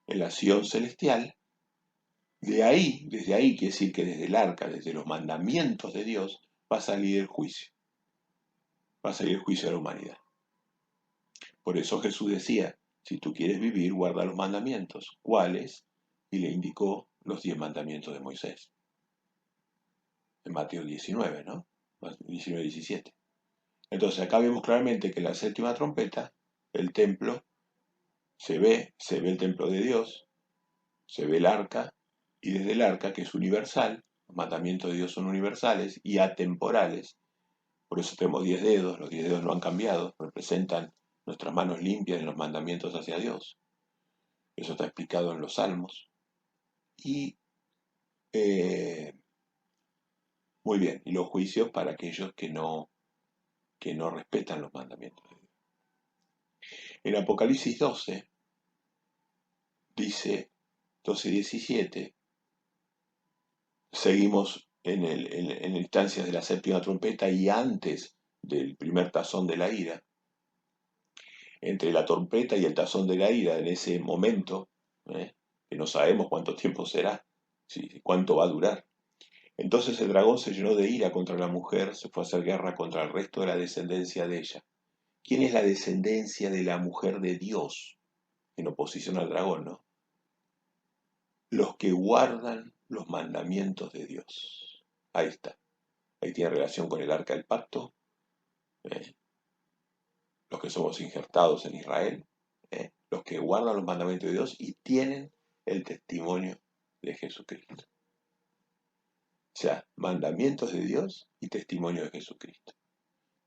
en la Sion celestial, desde ahí quiere decir que desde el arca, desde los mandamientos de Dios, va a salir el juicio. Va a salir el juicio de la humanidad. Por eso Jesús decía, si tú quieres vivir, guarda los mandamientos. ¿Cuáles? Y le indicó los 10 mandamientos de Moisés. En Mateo 19, ¿no? 19, 17. Entonces acá vemos claramente que en la séptima trompeta, el templo, se ve el templo de Dios, se ve el arca, y desde el arca, que es universal, los mandamientos de Dios son universales y atemporales, por eso tenemos 10 dedos, los 10 dedos no han cambiado, representan nuestras manos limpias en los mandamientos hacia Dios. Eso está explicado en los Salmos. Y muy bien, y los juicios para aquellos que no respetan los mandamientos de Dios. En Apocalipsis 12, dice 12:17, seguimos en instancias de la séptima trompeta y antes del primer tazón de la ira. Entre la trompeta y el tazón de la ira, en ese momento, que no sabemos cuánto tiempo será, cuánto va a durar. Entonces el dragón se llenó de ira contra la mujer, se fue a hacer guerra contra el resto de la descendencia de ella. ¿Quién es la descendencia de la mujer de Dios? En oposición al dragón, ¿no? Los que guardan los mandamientos de Dios. Ahí está. Ahí tiene relación con el arca del pacto. Los que somos injertados en Israel. Los que guardan los mandamientos de Dios y tienen el testimonio de Jesucristo. O sea, mandamientos de Dios y testimonio de Jesucristo.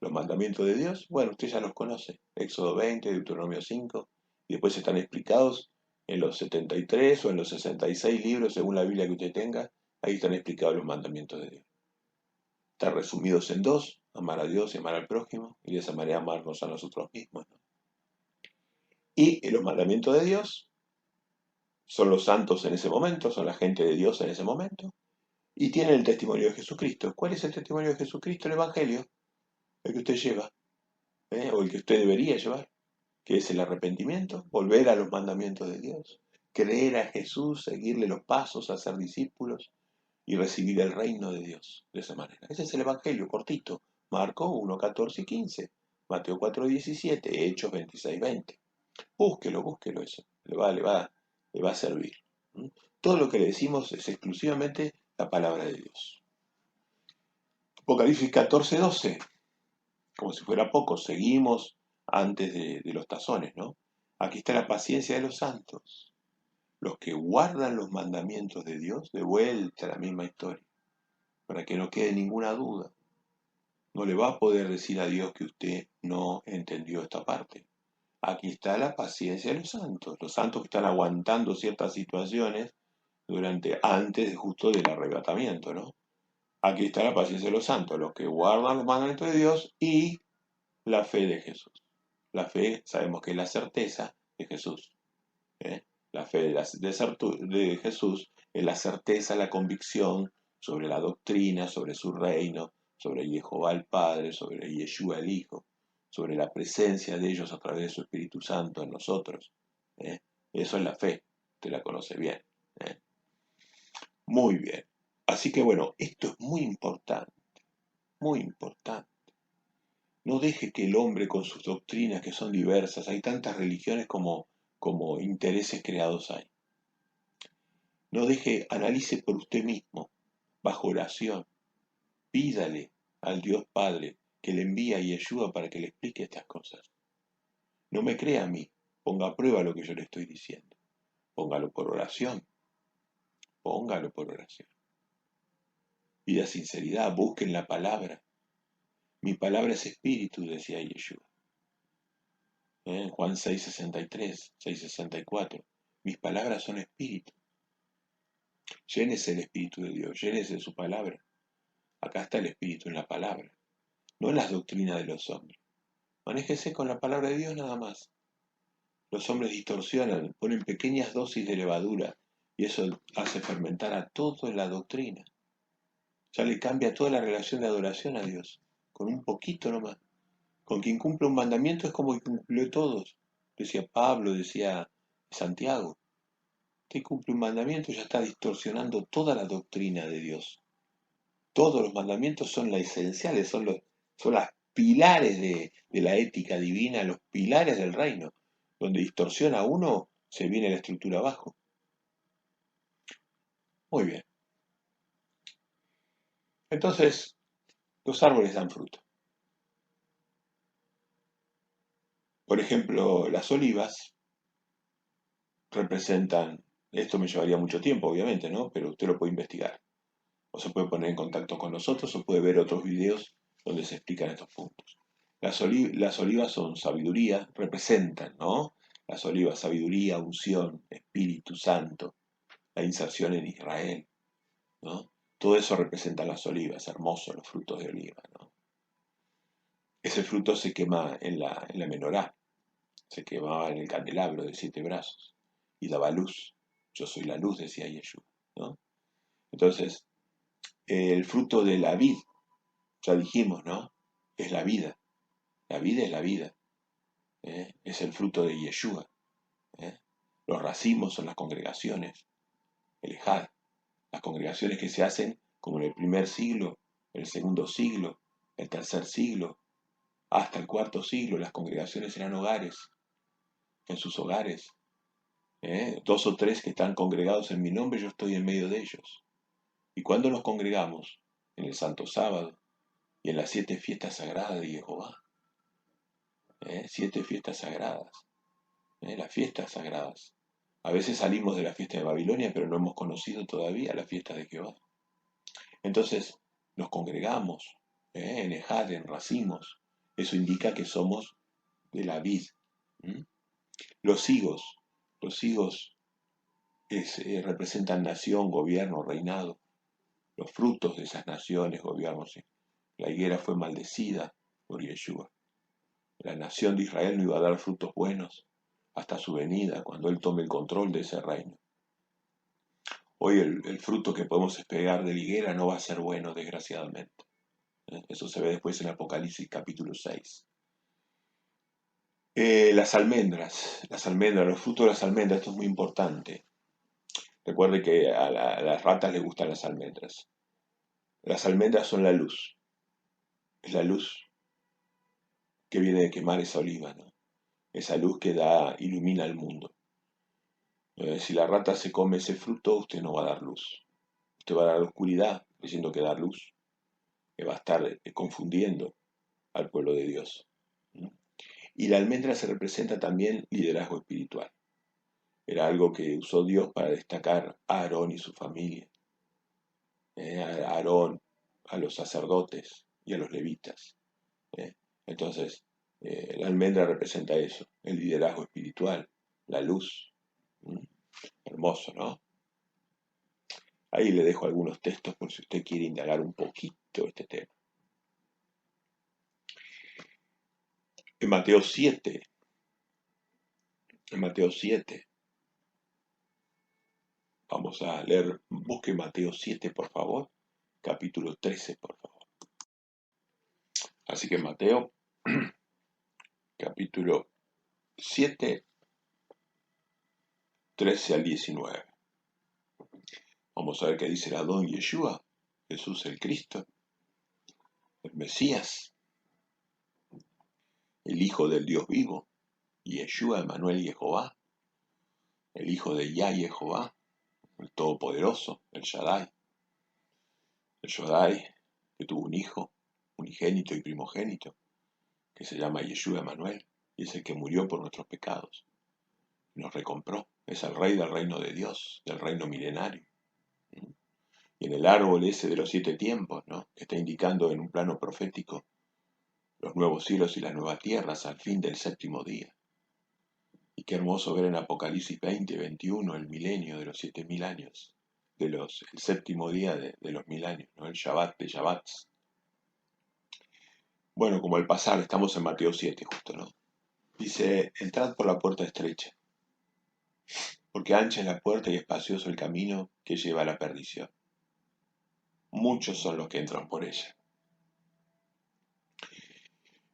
Los mandamientos de Dios, bueno, usted ya los conoce. Éxodo 20, Deuteronomio 5, y después están explicados en los 73 o en los 66 libros, según la Biblia que usted tenga, ahí están explicados los mandamientos de Dios. Están resumidos en 2, amar a Dios y amar al prójimo, y de esa manera amarnos a nosotros mismos, ¿no? Y los mandamientos de Dios son los santos en ese momento, son la gente de Dios en ese momento, y tienen el testimonio de Jesucristo. ¿Cuál es el testimonio de Jesucristo? El Evangelio, el que usted lleva, o el que usted debería llevar, que es el arrepentimiento, volver a los mandamientos de Dios, creer a Jesús, seguirle los pasos, hacer discípulos y recibir el reino de Dios de esa manera. Ese es el Evangelio, cortito. Marcos 1, 14 y 15, Mateo 4, 17, Hechos 26, 20. Búsquelo eso, le va a servir. Todo lo que le decimos es exclusivamente la palabra de Dios. Apocalipsis 14, 12, como si fuera poco, seguimos antes de los tazones, ¿no? Aquí está la paciencia de los santos, los que guardan los mandamientos de Dios, de vuelta a la misma historia, para que no quede ninguna duda. No le va a poder decir a Dios que usted no entendió esta parte. Aquí está la paciencia de los santos que están aguantando ciertas situaciones antes justo del arrebatamiento, ¿no? Aquí está la paciencia de los santos, los que guardan los mandamientos de Dios y la fe de Jesús. La fe sabemos que es la certeza de Jesús. La fe de Jesús es la certeza, la convicción sobre la doctrina, sobre su reino, sobre Jehová el Padre, sobre Yeshua el Hijo, sobre la presencia de ellos a través de su Espíritu Santo en nosotros. Eso es la fe, usted la conoce bien. Muy bien. Así que bueno, esto es muy importante, muy importante. No deje que el hombre con sus doctrinas que son diversas, hay tantas religiones como intereses creados hay. No deje, analice por usted mismo, bajo oración, pídale al Dios Padre que le envíe a Yeshua para que le explique estas cosas. No me crea a mí, ponga a prueba lo que yo le estoy diciendo. Póngalo por oración, póngalo por oración. Pida sinceridad, busquen la palabra. Mi palabra es espíritu, decía Yeshua. Juan 6:63, 6:64. Mis palabras son espíritu. Llénese el espíritu de Dios, llénese de su palabra. Acá está el espíritu en la palabra, no en las doctrinas de los hombres. Manéjese con la palabra de Dios nada más. Los hombres distorsionan, ponen pequeñas dosis de levadura y eso hace fermentar a todo en la doctrina. Ya le cambia toda la relación de adoración a Dios, con un poquito nomás. Con quien cumple un mandamiento es como que cumplió todos. Decía Pablo, decía Santiago. Usted cumple un mandamiento y ya está distorsionando toda la doctrina de Dios. Todos los mandamientos son las esenciales, son las pilares de la ética divina, los pilares del reino. Donde distorsiona uno, se viene la estructura abajo. Muy bien. Entonces, los árboles dan fruto. Por ejemplo, las olivas representan, esto me llevaría mucho tiempo, obviamente, ¿no? Pero usted lo puede investigar. O se puede poner en contacto con nosotros o puede ver otros videos donde se explican estos puntos. Las olivas son sabiduría, representan, ¿no? Las olivas, sabiduría, unción, Espíritu Santo, la inserción en Israel, ¿no? Todo eso representa las olivas, hermosos los frutos de oliva, ¿no? Ese fruto se quema en la menorá, se quemaba en el candelabro de 7 brazos y daba luz. Yo soy la luz, decía Yeshua, ¿no? Entonces, el fruto de la vid, ya dijimos, ¿no? Es la vida. La vida es la vida. Es el fruto de Yeshua. Los racimos son las congregaciones, el ejad, las congregaciones que se hacen como en el primer siglo, el segundo siglo, el tercer siglo, hasta el cuarto siglo. Las congregaciones eran hogares, en sus hogares. 2 o 3 que están congregados en mi nombre, yo estoy en medio de ellos. ¿Y cuándo nos congregamos? En el Santo Sábado y en las 7 fiestas sagradas de Jehová. 7 fiestas sagradas. Las fiestas sagradas. A veces salimos de la fiesta de Babilonia, pero no hemos conocido todavía la fiesta de Jehová. Entonces, nos congregamos en ejad, en racimos. Eso indica que somos de la vid. Los higos representan nación, gobierno, reinado. Los frutos de esas naciones, gobiernos. La higuera fue maldecida por Yeshua. La nación de Israel no iba a dar frutos buenos hasta su venida, cuando Él tome el control de ese reino. Hoy el fruto que podemos esperar de la higuera no va a ser bueno, desgraciadamente. Eso se ve después en Apocalipsis capítulo 6. Las almendras, los frutos de las almendras, esto es muy importante. Recuerde que a las ratas les gustan las almendras. Las almendras son la luz. Es la luz que viene de quemar esa oliva, ¿no? Esa luz que ilumina al mundo. Si la rata se come ese fruto, usted no va a dar luz. Usted va a dar oscuridad, diciendo que dar luz. Que va a estar confundiendo al pueblo de Dios. Y la almendra se representa también liderazgo espiritual. Era algo que usó Dios para destacar a Aarón y su familia. A Aarón, a los sacerdotes y a los levitas. Entonces, la almendra representa eso, el liderazgo espiritual, la luz. Hermoso, ¿no? Ahí le dejo algunos textos por si usted quiere indagar un poquito este tema. En Mateo 7, vamos a leer, busque Mateo 7, por favor, capítulo 13, por favor. Así que Mateo, capítulo 7, 13 al 19. Vamos a ver qué dice el Adón Yeshua, Jesús el Cristo, el Mesías, el Hijo del Dios vivo, Yeshua Emmanuel Jehová, el Hijo de Yah Jehová, el Todopoderoso, el Shaddai, que tuvo un hijo, unigénito y primogénito, que se llama Yeshua Emanuel, y es el que murió por nuestros pecados. Nos recompró. Es el rey del reino de Dios, del reino milenario. Y en el árbol ese de los 7 tiempos, ¿no? Que está indicando en un plano profético los nuevos cielos y las nuevas tierras al fin del 7º día. Y qué hermoso ver en Apocalipsis 20, 21 el milenio de los 7000 años, el 7º día de los 1000 años, ¿no? El Shabbat de Shabbats. Bueno, como al pasar, estamos en Mateo 7 justo, ¿no? Dice, entrad por la puerta estrecha, porque ancha es la puerta y espacioso el camino que lleva a la perdición. Muchos son los que entran por ella.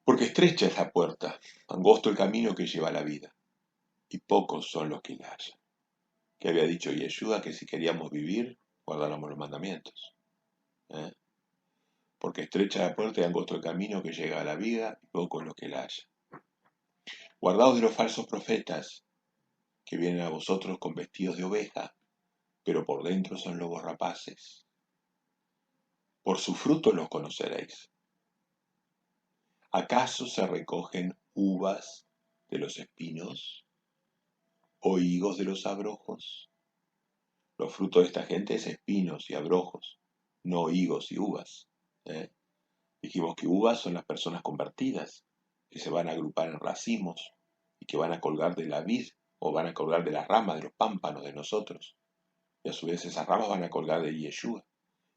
Porque estrecha es la puerta, angosto el camino que lleva a la vida, y pocos son los que la hallan. Que había dicho Yeshua que si queríamos vivir, guardáramos los mandamientos. ¿Eh? Porque estrecha la puerta y angosto el camino que llega a la vida, y pocos los que la hallan. Guardaos de los falsos profetas, que vienen a vosotros con vestidos de oveja, pero por dentro son lobos rapaces. Por sus frutos los conoceréis. ¿Acaso se recogen uvas de los espinos o higos de los abrojos? Los frutos de esta gente es espinos y abrojos, no higos y uvas. ¿Eh? Dijimos que uvas son las personas convertidas, que se van a agrupar en racimos y que van a colgar de la vid o van a colgar de las ramas de los pámpanos de nosotros. Y a su vez esas ramas van a colgar de Yeshua.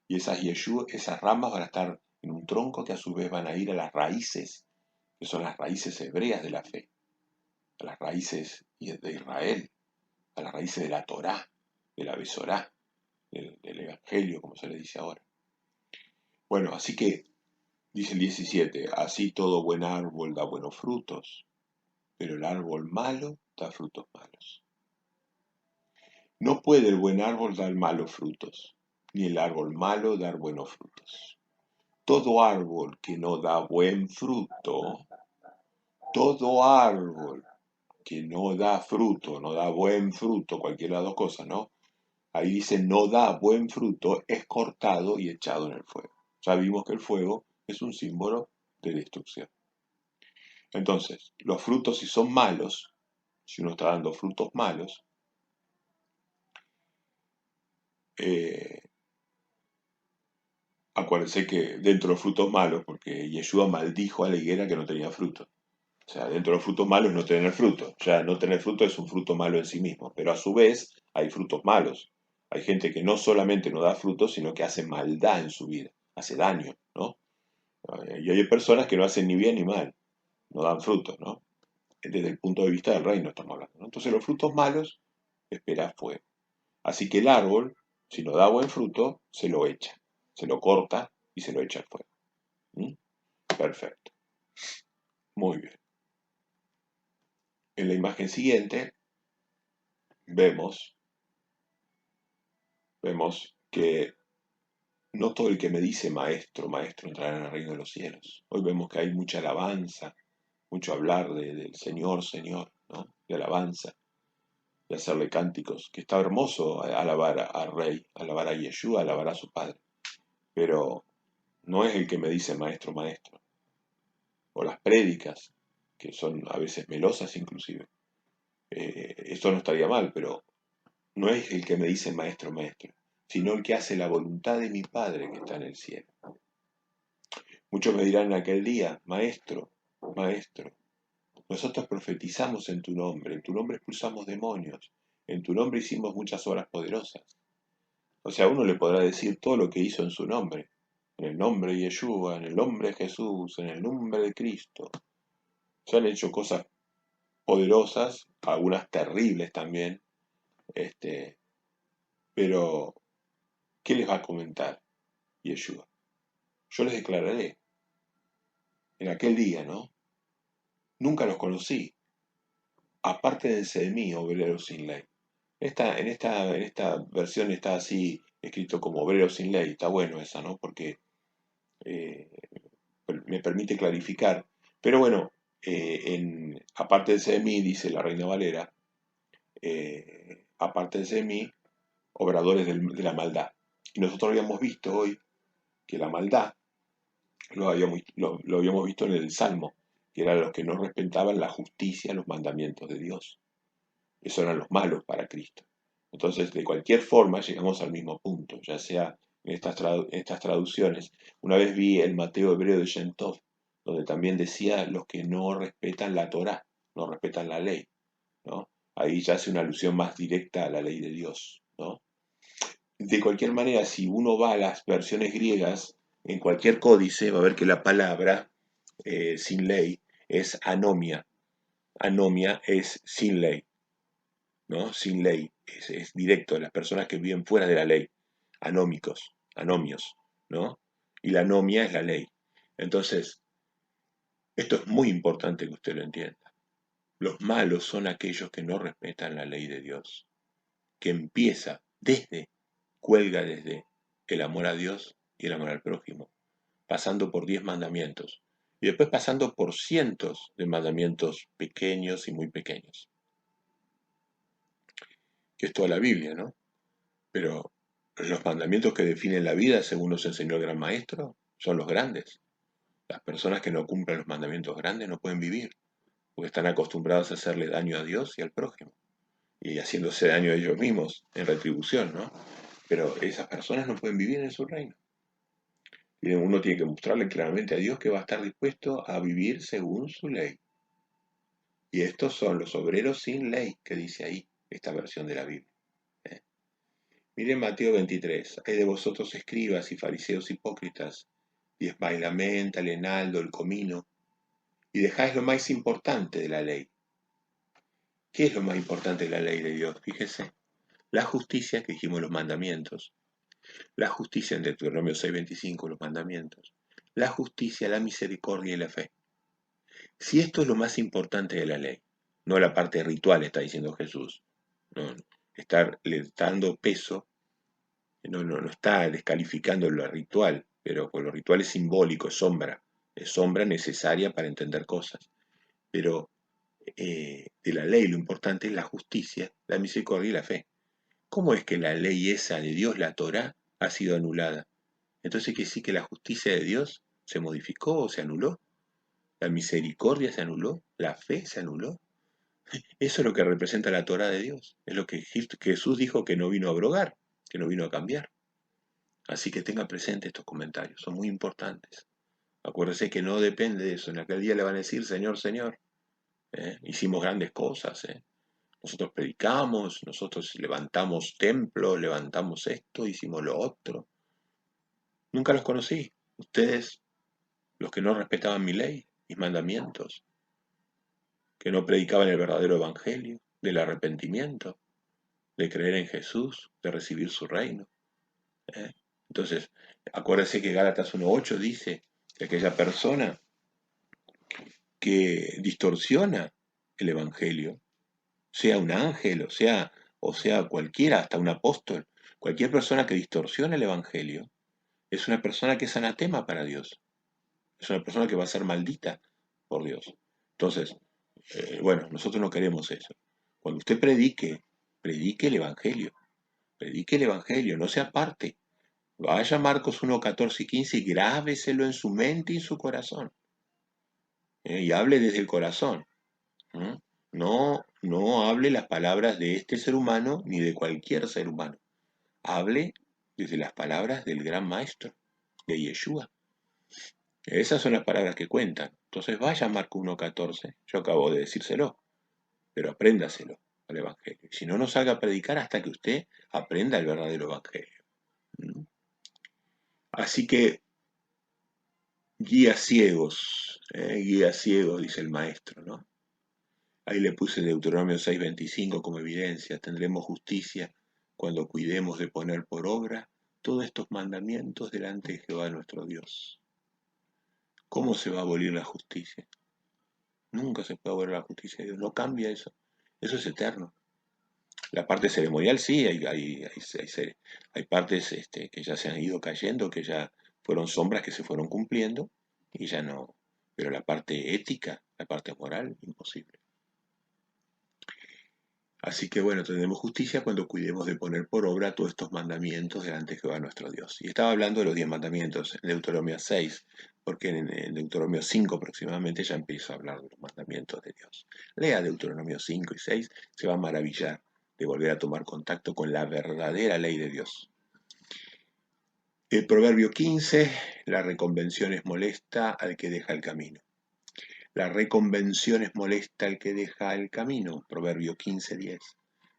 Y esas ramas van a estar en un tronco que a su vez van a ir a las raíces, que son las raíces hebreas de la fe, a las raíces de Israel, a las raíces de la Torá, de la Besorá, del Evangelio, como se le dice ahora. Bueno, así que, dice el 17, así todo buen árbol da buenos frutos, pero el árbol malo da frutos malos. No puede el buen árbol dar malos frutos, ni el árbol malo dar buenos frutos. Todo árbol que no da buen fruto, todo árbol que no da fruto, no da buen fruto, cualquiera de las dos cosas, ¿no? Ahí dice no da buen fruto, es cortado y echado en el fuego. Ya vimos que el fuego es un símbolo de destrucción. Entonces, los frutos si son malos, si uno está dando frutos malos, acuérdense que dentro de los frutos malos, porque Yeshua maldijo a la higuera que no tenía fruto. O sea, dentro de los frutos malos no tener fruto. Ya no tener fruto es un fruto malo en sí mismo. Pero a su vez hay frutos malos. Hay gente que no solamente no da frutos, sino que hace maldad en su vida. Hace daño, ¿no? Y hay personas que no hacen ni bien ni mal. No dan frutos, ¿no? Desde el punto de vista del reino estamos hablando, ¿no? Entonces los frutos malos espera fuego. Así que el árbol, si no da buen fruto, se lo echa. Se lo corta y se lo echa al fuego. ¿Mm? Perfecto. Muy bien. En la imagen siguiente vemos que no todo el que me dice maestro, maestro entrará en el reino de los cielos. Hoy vemos que hay mucha alabanza, mucho hablar del Señor, Señor, ¿no? De alabanza, de hacerle cánticos, que está hermoso alabar al Rey, alabar a Yeshua, alabar a su Padre. Pero no es el que me dice maestro, maestro. O las prédicas, que son a veces melosas inclusive. Esto no estaría mal, pero no es el que me dice maestro, maestro, sino el que hace la voluntad de mi Padre que está en el cielo. Muchos me dirán en aquel día, maestro, maestro, nosotros profetizamos en tu nombre expulsamos demonios, en tu nombre hicimos muchas obras poderosas. O sea, uno le podrá decir todo lo que hizo en su nombre, en el nombre de Yeshua, en el nombre de Jesús, en el nombre de Cristo. Se han hecho cosas poderosas, algunas terribles también, pero ¿qué les va a comentar Yeshua? Yo les declararé en aquel día, ¿no? Nunca los conocí. Apártense de mí, obreros sin ley. En esta versión está así escrito como obreros sin ley. Está bueno esa, ¿no? Porque eh, me permite clarificar. Pero bueno, apártense de mí, dice la Reina Valera, apártense de mí, obradores de la maldad. Y nosotros habíamos visto hoy que la maldad lo habíamos visto en el Salmo, que eran los que no respetaban la justicia, los mandamientos de Dios. Esos eran los malos para Cristo. Entonces, de cualquier forma, llegamos al mismo punto, ya sea en estas traducciones. Una vez vi el Mateo hebreo de Shem Tov, donde también decía los que no respetan la Torá, no respetan la ley, ¿no? Ahí ya hace una alusión más directa a la ley de Dios, ¿no? De cualquier manera, si uno va a las versiones griegas, en cualquier códice va a ver que la palabra sin ley es anomia. Anomia es sin ley, ¿no? Sin ley, es directo, las personas que viven fuera de la ley, anómicos, anomios, ¿no? Y la anomia es la ley. Entonces, esto es muy importante que usted lo entienda. Los malos son aquellos que no respetan la ley de Dios, que cuelga desde el amor a Dios y el amor al prójimo, pasando por 10 mandamientos, y después pasando por cientos de mandamientos pequeños y muy pequeños, que es toda la Biblia, ¿no? Pero los mandamientos que definen la vida, según nos enseñó el gran maestro, son los grandes. Las personas que no cumplen los mandamientos grandes no pueden vivir, porque están acostumbrados a hacerle daño a Dios y al prójimo, y haciéndose daño a ellos mismos en retribución, ¿no? Pero esas personas no pueden vivir en su reino. Y uno tiene que mostrarle claramente a Dios que va a estar dispuesto a vivir según su ley. Y estos son los obreros sin ley, que dice ahí esta versión de la Biblia. ¿eh? Miren Mateo 23. Hay de vosotros escribas y fariseos hipócritas, diezmáis la menta, el enaldo, el comino, y dejáis lo más importante de la ley. ¿Qué es lo más importante de la ley de Dios? Fíjese. La justicia, que dijimos los mandamientos. La justicia en Deuteronomio 6:25, los mandamientos. La justicia, la misericordia y la fe. Si esto es lo más importante de la ley, no la parte ritual, está diciendo Jesús, no, le está dando peso, no está descalificando lo ritual, pero pues lo ritual es simbólico, es sombra necesaria para entender cosas. Pero de la ley lo importante es la justicia, la misericordia y la fe. ¿Cómo es que la ley esa de Dios, la Torá, ha sido anulada? Entonces quiere decir que la justicia de Dios se modificó o se anuló, la misericordia se anuló, la fe se anuló. Eso es lo que representa la Torá de Dios. Es lo que Jesús dijo que no vino a abrogar, que no vino a cambiar. Así que tenga presente estos comentarios, son muy importantes. Acuérdese que no depende de eso. En aquel día le van a decir, Señor, Señor, hicimos grandes cosas. Nosotros predicamos, nosotros levantamos templos, levantamos esto, hicimos lo otro. Nunca los conocí. Ustedes, los que no respetaban mi ley, mis mandamientos, que no predicaban el verdadero evangelio del arrepentimiento, de creer en Jesús, de recibir su reino. ¿eh? Entonces, acuérdese que Gálatas 1:8 dice que aquella persona que distorsiona el evangelio, sea un ángel, o sea cualquiera, hasta un apóstol, cualquier persona que distorsiona el evangelio, es una persona que es anatema para Dios, es una persona que va a ser maldita por Dios. Entonces, bueno, nosotros no queremos eso. Cuando usted predique el evangelio, no se aparte. Vaya a Marcos 1:14 y 15 y grábeselo en su mente y en su corazón. Y hable desde el corazón. ¿m? No hable las palabras de este ser humano ni de cualquier ser humano. Hable desde las palabras del gran maestro, de Yeshua. Esas son las palabras que cuentan. Entonces vaya a Marcos 1:14. Yo acabo de decírselo, pero apréndaselo al Evangelio. Si no, no salga a predicar hasta que usted aprenda el verdadero Evangelio. ¿m? Así que guías ciegos, dice el maestro, ¿no? Ahí le puse Deuteronomio 6:25 como evidencia. Tendremos justicia cuando cuidemos de poner por obra todos estos mandamientos delante de Jehová nuestro Dios. ¿Cómo se va a abolir la justicia? Nunca se puede abolir la justicia de Dios. No cambia eso. Eso es eterno. La parte ceremonial sí, hay partes que ya se han ido cayendo, que ya fueron sombras que se fueron cumpliendo y ya no. Pero la parte ética, la parte moral, imposible. Así que bueno, tendremos justicia cuando cuidemos de poner por obra todos estos mandamientos delante de Jehová nuestro Dios. Y estaba hablando de los 10 mandamientos en Deuteronomio 6, porque en Deuteronomio 5 aproximadamente ya empieza a hablar de los mandamientos de Dios. Lea Deuteronomio 5 y 6, se va a maravillar de volver a tomar contacto con la verdadera ley de Dios. El proverbio 15, la reconvención es molesta al que deja el camino. La reconvención es molesta al que deja el camino, proverbio 15:10.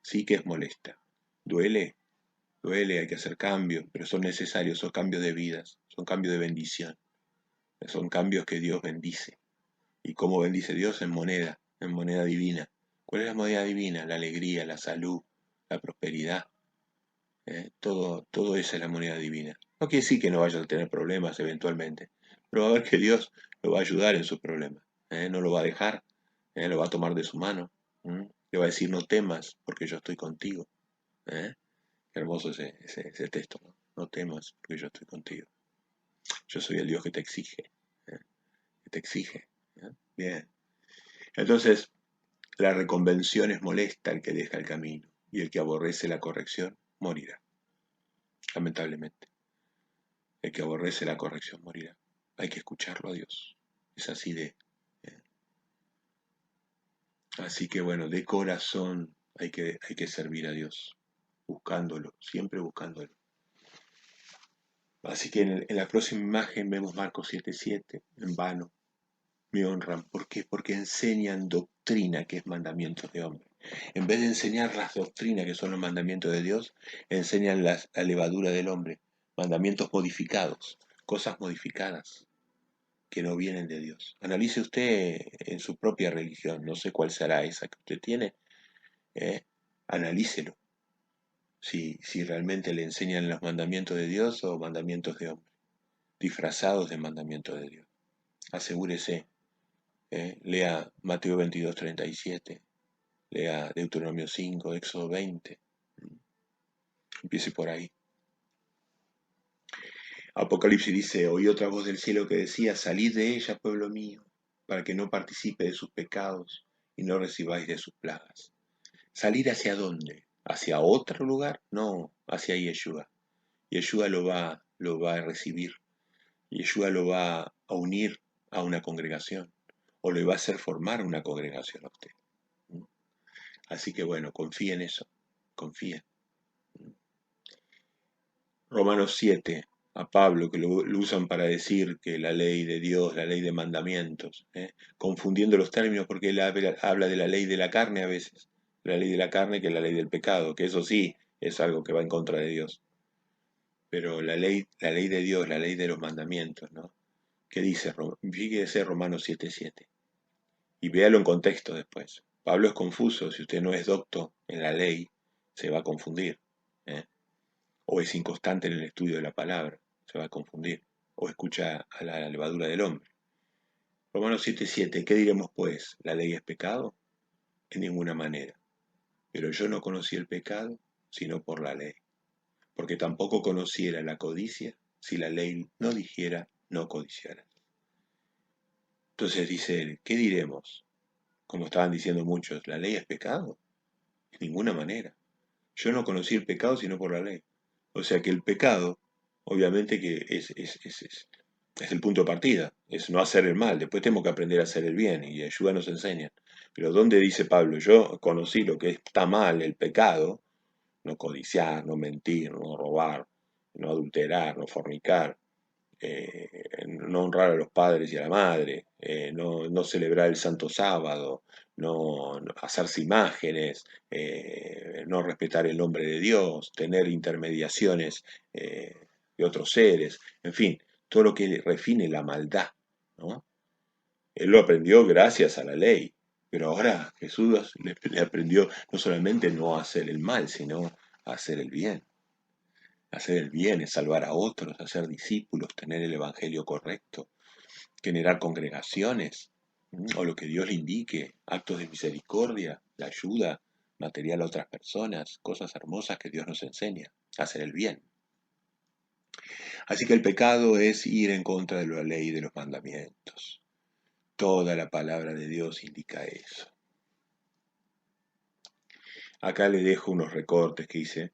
Sí que es molesta. Duele, duele, hay que hacer cambios, pero son necesarios, son cambios de vidas, son cambios de bendición, son cambios que Dios bendice. ¿Y cómo bendice Dios? En moneda divina. ¿Cuál es la moneda divina? La alegría, la salud, la prosperidad. Todo eso es la moneda divina. No quiere decir que no vaya a tener problemas eventualmente, pero va a ver que Dios lo va a ayudar en sus problemas. No lo va a dejar, lo va a tomar de su mano. Le va a decir, no temas, porque yo estoy contigo. ¿eh? Qué hermoso ese texto, ¿no? No temas, porque yo estoy contigo. Yo soy el Dios que te exige. ¿eh? Que te exige. Bien. Entonces, la reconvención es molesta al que deja el camino, y el que aborrece la corrección morirá. Lamentablemente. El que aborrece la corrección morirá. Hay que escucharlo a Dios. Es así de... Así que bueno, de corazón hay que servir a Dios, buscándolo, siempre buscándolo. Así que en la próxima imagen vemos Marcos 7:7, en vano me honran. ¿Por qué? Porque enseñan doctrina que es mandamientos de hombre. En vez de enseñar las doctrinas que son los mandamientos de Dios, enseñan la levadura del hombre, mandamientos modificados, cosas modificadas que no vienen de Dios. Analice usted en su propia religión, no sé cuál será esa que usted tiene, analícelo, si realmente le enseñan los mandamientos de Dios o mandamientos de hombre, disfrazados de mandamientos de Dios. Asegúrese, lea Mateo 22:37, lea Deuteronomio 5, Éxodo 20, empiece por ahí. Apocalipsis dice, oí otra voz del cielo que decía, salid de ella, pueblo mío, para que no participe de sus pecados y no recibáis de sus plagas. ¿Salir hacia dónde? ¿Hacia otro lugar? No, hacia Yeshua. Yeshua lo va a recibir. Yeshua lo va a unir a una congregación o le va a hacer formar una congregación a usted. Así que bueno, confíe en eso, confíe. Romanos 7, a Pablo, que lo usan para decir que la ley de Dios, la ley de mandamientos, confundiendo los términos porque él habla de la ley de la carne a veces, la ley de la carne que es la ley del pecado, que eso sí es algo que va en contra de Dios. Pero la ley de Dios, la ley de los mandamientos, ¿no? ¿Qué dice? Fíjese Romanos 7:7 y véalo en contexto después. Pablo es confuso, si usted no es docto en la ley, se va a confundir. O es inconstante en el estudio de la palabra, se va a confundir. O escucha a la levadura del hombre. Romanos 7:7, ¿qué diremos pues? ¿La ley es pecado? En ninguna manera. Pero yo no conocí el pecado, sino por la ley. Porque tampoco conociera la codicia, si la ley no dijera, no codiciarás. Entonces dice él, ¿qué diremos? Como estaban diciendo muchos, ¿la ley es pecado? En ninguna manera. Yo no conocí el pecado sino por la ley. O sea que el pecado, obviamente que es el punto de partida, es no hacer el mal. Después tenemos que aprender a hacer el bien y Yeshua nos enseña. Pero ¿dónde dice Pablo? Yo conocí lo que está mal, el pecado, no codiciar, no mentir, no robar, no adulterar, no fornicar, no honrar a los padres y a la madre, no celebrar el santo sábado, no hacerse imágenes, no respetar el nombre de Dios, tener intermediaciones de otros seres, en fin, todo lo que refine la maldad, ¿no? Él lo aprendió gracias a la ley, pero ahora Jesús le aprendió no solamente no a hacer el mal, sino a hacer el bien. Hacer el bien es salvar a otros, hacer discípulos, tener el evangelio correcto, generar congregaciones, o lo que Dios le indique, actos de misericordia, la ayuda material a otras personas, cosas hermosas que Dios nos enseña, hacer el bien. Así que el pecado es ir en contra de la ley y de los mandamientos. Toda la palabra de Dios indica eso. Acá le dejo unos recortes que hice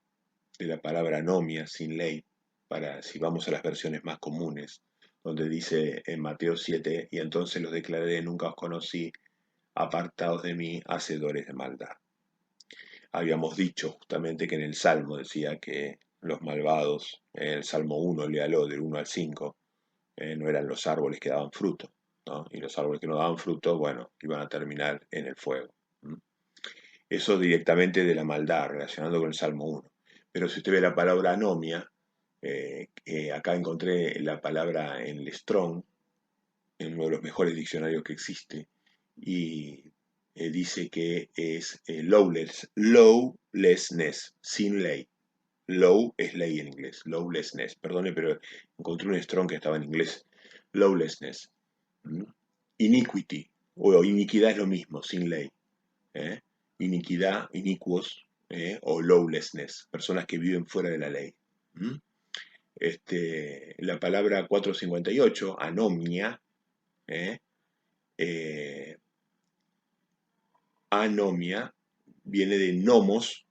de la palabra anomia, sin ley, para si vamos a las versiones más comunes, donde dice en Mateo 7, y entonces los declaré, nunca os conocí, apartados de mí, hacedores de maldad. Habíamos dicho justamente que en el Salmo decía que los malvados, en el Salmo 1, léalo del 1 al 5, no eran los árboles que daban fruto, ¿no? Y los árboles que no daban fruto, bueno, iban a terminar en el fuego. Eso directamente de la maldad, relacionando con el Salmo 1. Pero si usted ve la palabra anomia, acá encontré la palabra en el Strong, en uno de los mejores diccionarios que existe, y dice que es lawlessness, sin ley. Law es ley en inglés, lawlessness. Perdone, pero encontré un Strong que estaba en inglés. Lawlessness. ¿Mm? Iniquity, o iniquidad es lo mismo, sin ley. ¿Eh? Iniquidad, iniquos, o lawlessness, personas que viven fuera de la ley. ¿Mm? La palabra 458, anomia, ¿eh? Anomia viene de nomos,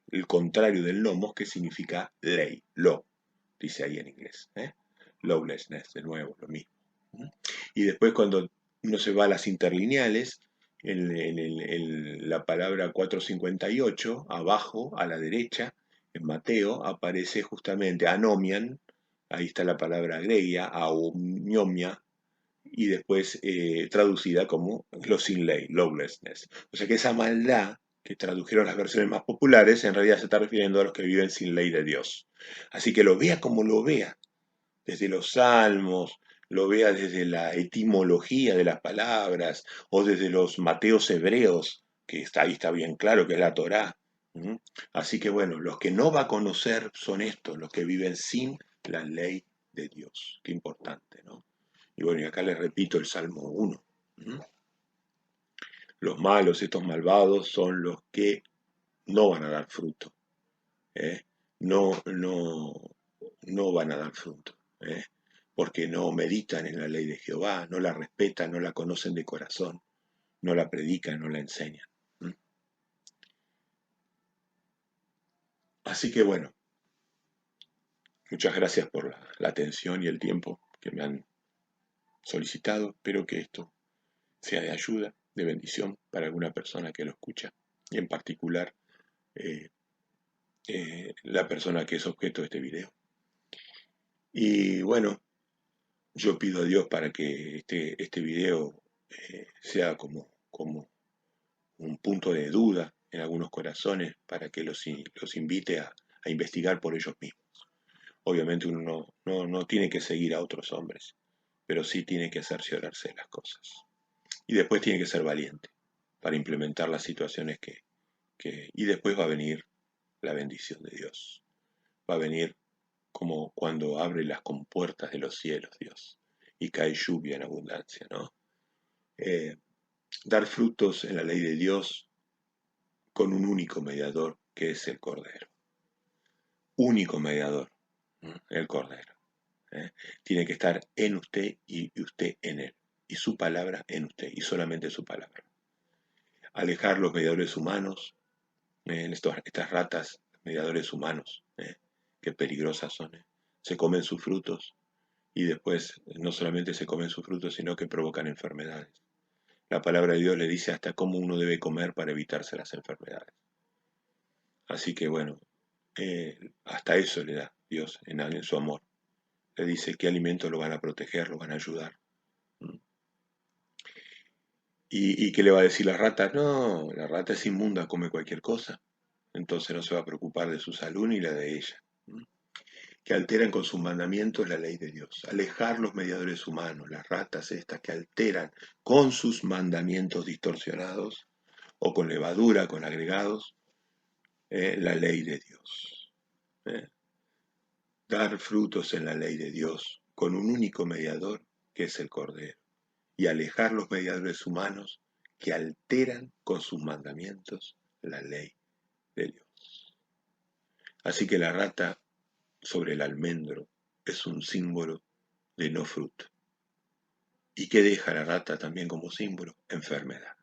el contrario del nomos, que significa ley, law, dice ahí en inglés. Lawlessness, de nuevo, lo mismo. Y después cuando uno se va a las interlineales, en la palabra 458, abajo, a la derecha, en Mateo, aparece justamente anomian, ahí está la palabra greia, aomiomia, y después traducida como lo sin ley, lawlessness. O sea que esa maldad que tradujeron las versiones más populares, en realidad se está refiriendo a los que viven sin ley de Dios. Así que lo vea como lo vea, desde los salmos, lo vea desde la etimología de las palabras, o desde los mateos hebreos, que ahí está bien claro que es la Torá. Así que bueno, los que no va a conocer son estos, los que viven sin la ley de Dios. Qué importante, ¿no? Y bueno, y acá les repito el Salmo 1. Los malos, estos malvados, son los que no van a dar fruto. ¿eh? No, no, no van a dar fruto. Porque no meditan en la ley de Jehová, no la respetan, no la conocen de corazón, no la predican, no la enseñan. Así que bueno, muchas gracias por la atención y el tiempo que me han solicitado. Espero que esto sea de ayuda, de bendición para alguna persona que lo escucha, y en particular eh, la persona que es objeto de este video. Y bueno, yo pido a Dios para que este video sea como un punto de duda en algunos corazones, para que los invite a investigar por ellos mismos. Obviamente uno no tiene que seguir a otros hombres, pero sí tiene que hacerse orarse las cosas. Y después tiene que ser valiente para implementar las situaciones y después va a venir la bendición de Dios. Va a venir como cuando abre las compuertas de los cielos, Dios, y cae lluvia en abundancia, ¿no? Dar frutos en la ley de Dios con un único mediador, que es el Cordero. Único mediador, el Cordero. Tiene que estar en usted y usted en él, y su palabra en usted, y solamente su palabra. Alejar los mediadores humanos, estas ratas, mediadores humanos, qué peligrosas son. Se comen sus frutos, y después no solamente se comen sus frutos, sino que provocan enfermedades. La palabra de Dios le dice hasta cómo uno debe comer para evitarse las enfermedades. Así que bueno, hasta eso le da Dios en su amor. Le dice qué alimentos lo van a proteger, lo van a ayudar. ¿Y qué le va a decir la rata? No, la rata es inmunda, come cualquier cosa. Entonces no se va a preocupar de su salud ni la de ella. Que alteran con sus mandamientos la ley de Dios. Alejar los mediadores humanos, las ratas estas que alteran con sus mandamientos distorsionados o con levadura, con agregados, la ley de Dios. Dar frutos en la ley de Dios con un único mediador, que es el Cordero, y alejar los mediadores humanos que alteran con sus mandamientos la ley de Dios. Así que la rata sobre el almendro es un símbolo de no fruto. ¿Y qué deja la rata también como símbolo? Enfermedad.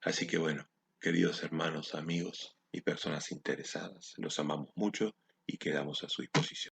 Así que bueno, queridos hermanos, amigos y personas interesadas. Los amamos mucho y quedamos a su disposición.